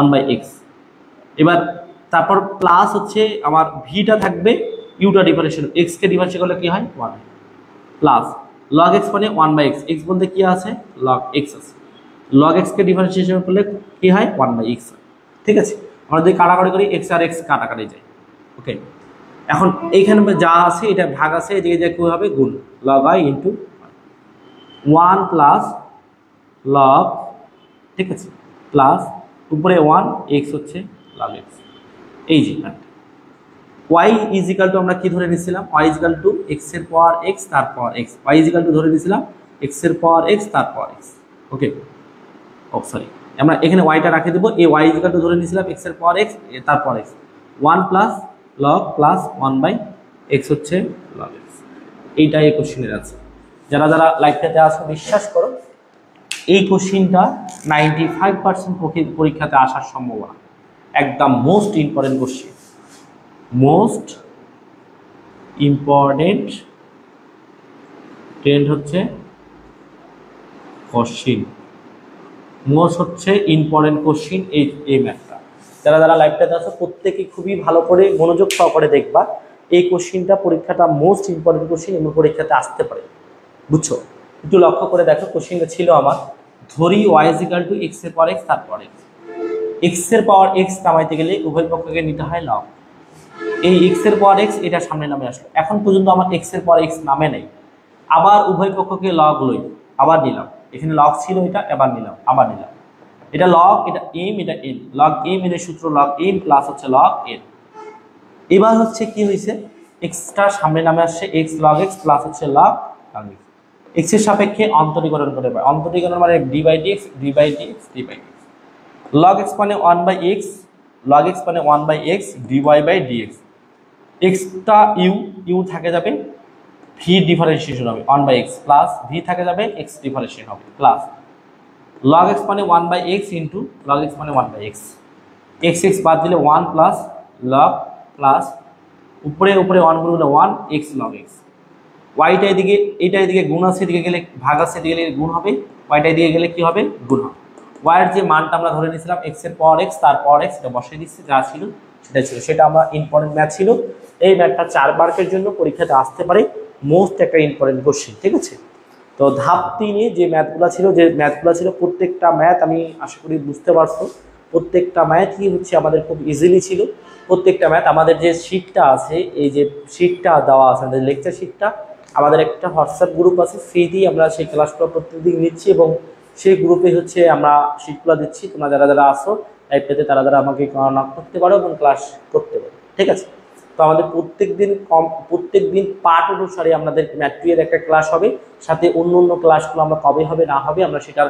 1/x। এবার তারপর প্লাস হচ্ছে আমার ভিটা থাকবে, ইউটা ডিফারেন্সিয়েশন, এক্স কে ডিফারেন্সিয়েট করলে কি হয় 1 প্লাস log x মানে 1/x, x বলতে কি আছে log x আছে, log x কে ডিফারেন্সিয়েশন করলে কি হয় 1/x। ঠিক আছে, আমরা যদি কাটাকাটি করি x আর x কাটাকাটি যায়। ওকে, এখন এইখানে যা আছে এটা ভাগ আছে, এদিকে যা কি হবে গুণ, log I into 1 plus log, ঠিক আছে, প্লাস উপরে 1 x হচ্ছে log x। এই যে y ইজ ইকাল টু আমরা কি ধরে নিয়েছিলাম, y is equal to x এর পাওয়ার x তারপর x, y is equal to ধরে নিয়েছিলাম x এর পাওয়ার x তারপর x। ওকে, ও সরি, আমরা এখানে yটা রাখে দেব, এই y ইজ ইকাল টু ধরে নিয়েছিলাম x এর পাওয়ার x তারপর x, 1 plus log plus 1/x হচ্ছে log x। এইটাই এই কোশ্চেনের আছে। যারা যারা লাইভটাতে আসো বিশ্বাস করো এই কোশ্চেনটা 95% পরীক্ষাতে আসার সম্ভাবনা, একদম most important question, most important trend হচ্ছে কোশ্চেন, মোস্ট হচ্ছে ইম্পর্টেন্ট কোশ্চেন এই ম্যাথটা। যারা যারা লাইভটাতে আসো প্রত্যেকেই খুবই ভালো করে মনোযোগ সহকারে দেখবা, এই কোশ্চেনটা পরীক্ষাটা মোস্ট ইম্পর্টেন্ট কোশ্চেন এবং পরীক্ষাতে আসতে পারে, বুঝছো? একটু লক্ষ্য করে দেখো, কোশ্চেনটা ছিল আমার, ধরি y is equal to x এর পাওয়ার x তারপর x এর পাওয়ার x নামাইতে গেলে উভয় পক্ষকে নিতে হয় log, এই x এর পাওয়ার x এটা সামনে নামে আসলো, এখন পর্যন্ত আমার x এর পাওয়ার x নামে নেই, আবার উভয় পক্ষকে log লই, আবার নিলাম, এখানে log ছিল এটা, এবার নিলাম, আবার নিলাম, এটা log, এটা m, এটা n, log m এর সূত্র log m প্লাস হচ্ছে log n। এবার হচ্ছে কি হয়েছে, x টা সামনে নামে আসছে, x log x প্লাস হচ্ছে log x, x এর সাপেক্ষে অন্তরীকরণ করে পাই, অন্তরীকরণ মানে d by dx, d by dx, d by dx, log x মানে 1/x, log x মানে 1/x dy by dx, x টা u থাকে যাবে, v ডিফারেন্সিয়েশন হবে 1/x প্লাস v থাকে যাবে x ডিফারেন্সিয়েশন হবে প্লাস log x মানে 1/x ইন্টু log x মানে 1/x, x x বাদ দিলে 1 প্লাস log প্লাস উপরে উপরে 1 গুণ করলে 1 x log x, yটা এদিকে, এটা এদিকে গুণ আছে, এদিকে গেলে ভাগ আছে, এদিকে গেলে গুণ হবে, yটা এদিকে গেলে কি হবে গুণ হবে, y এর যে মানটা আমরা ধরে নিয়েছিলাম x এর পাওয়ার x তারপর x, এটা বসিয়ে দিচ্ছি, যা ছিল সেটা ছিল, সেটা আমরা ইম্পর্টেন্ট ম্যাথ ছিল, এই ম্যাথটা 4 মার্কের জন্য পরীক্ষাতে আসতে পারে, মোস্ট একটা ইম্পর্টেন্ট কোশ্চেন। ঠিক আছে, তো ধাপ 3-এ যে ম্যাথগুলো ছিল প্রত্যেকটা ম্যাথ আমি আশা করি বুঝতে পারছো, প্রত্যেকটা ম্যাথই হচ্ছে আমাদের খুব ইজিলি ছিল, প্রত্যেকটা ম্যাথ। আমাদের যে শিটটা আছে, এই যে শিটটা দেওয়া আছে আমাদের লেকচার শিটটা, আমাদের একটা হোয়াটসঅ্যাপ গ্রুপ আছে, ফ্রি দিয়ে আমরা সেই ক্লাসগুলো প্রত্যেকদিন নিচ্ছি এবং সেই গ্রুপে হচ্ছে আমরা শিটগুলো দিচ্ছি, তোমরা যারা যারা আসো লাইভটাতে তারা যারা আমাকে নক করতে পারো এবং ক্লাস করতে পারো। ঠিক আছে, তো আমাদের প্রত্যেক দিন পার্ট অনুসারে আমাদের ম্যাথ 2 এর একটা ক্লাস হবে, সাথে অন্য অন্য ক্লাসগুলো আমরা কবে হবে না হবে আমরা সেটার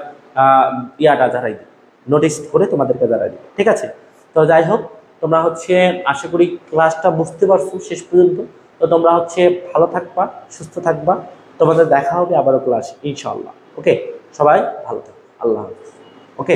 ইয়াটা জানাই দিই, নোটিস করে তোমাদেরকে জানাই দিই। ঠিক আছে, তো যাই হোক তোমরা হচ্ছে আশা করি ক্লাসটা বুঝতে পারছো শেষ পর্যন্ত, তো তোমরা হচ্ছে ভালো থাকবা, সুস্থ থাকবা, তোমাদের দেখা হবে আবারও ক্লাস ইনশাআল্লাহ। ওকে, সবাই ভালো থাকবে, আল্লাহ হাফেজ। ওকে।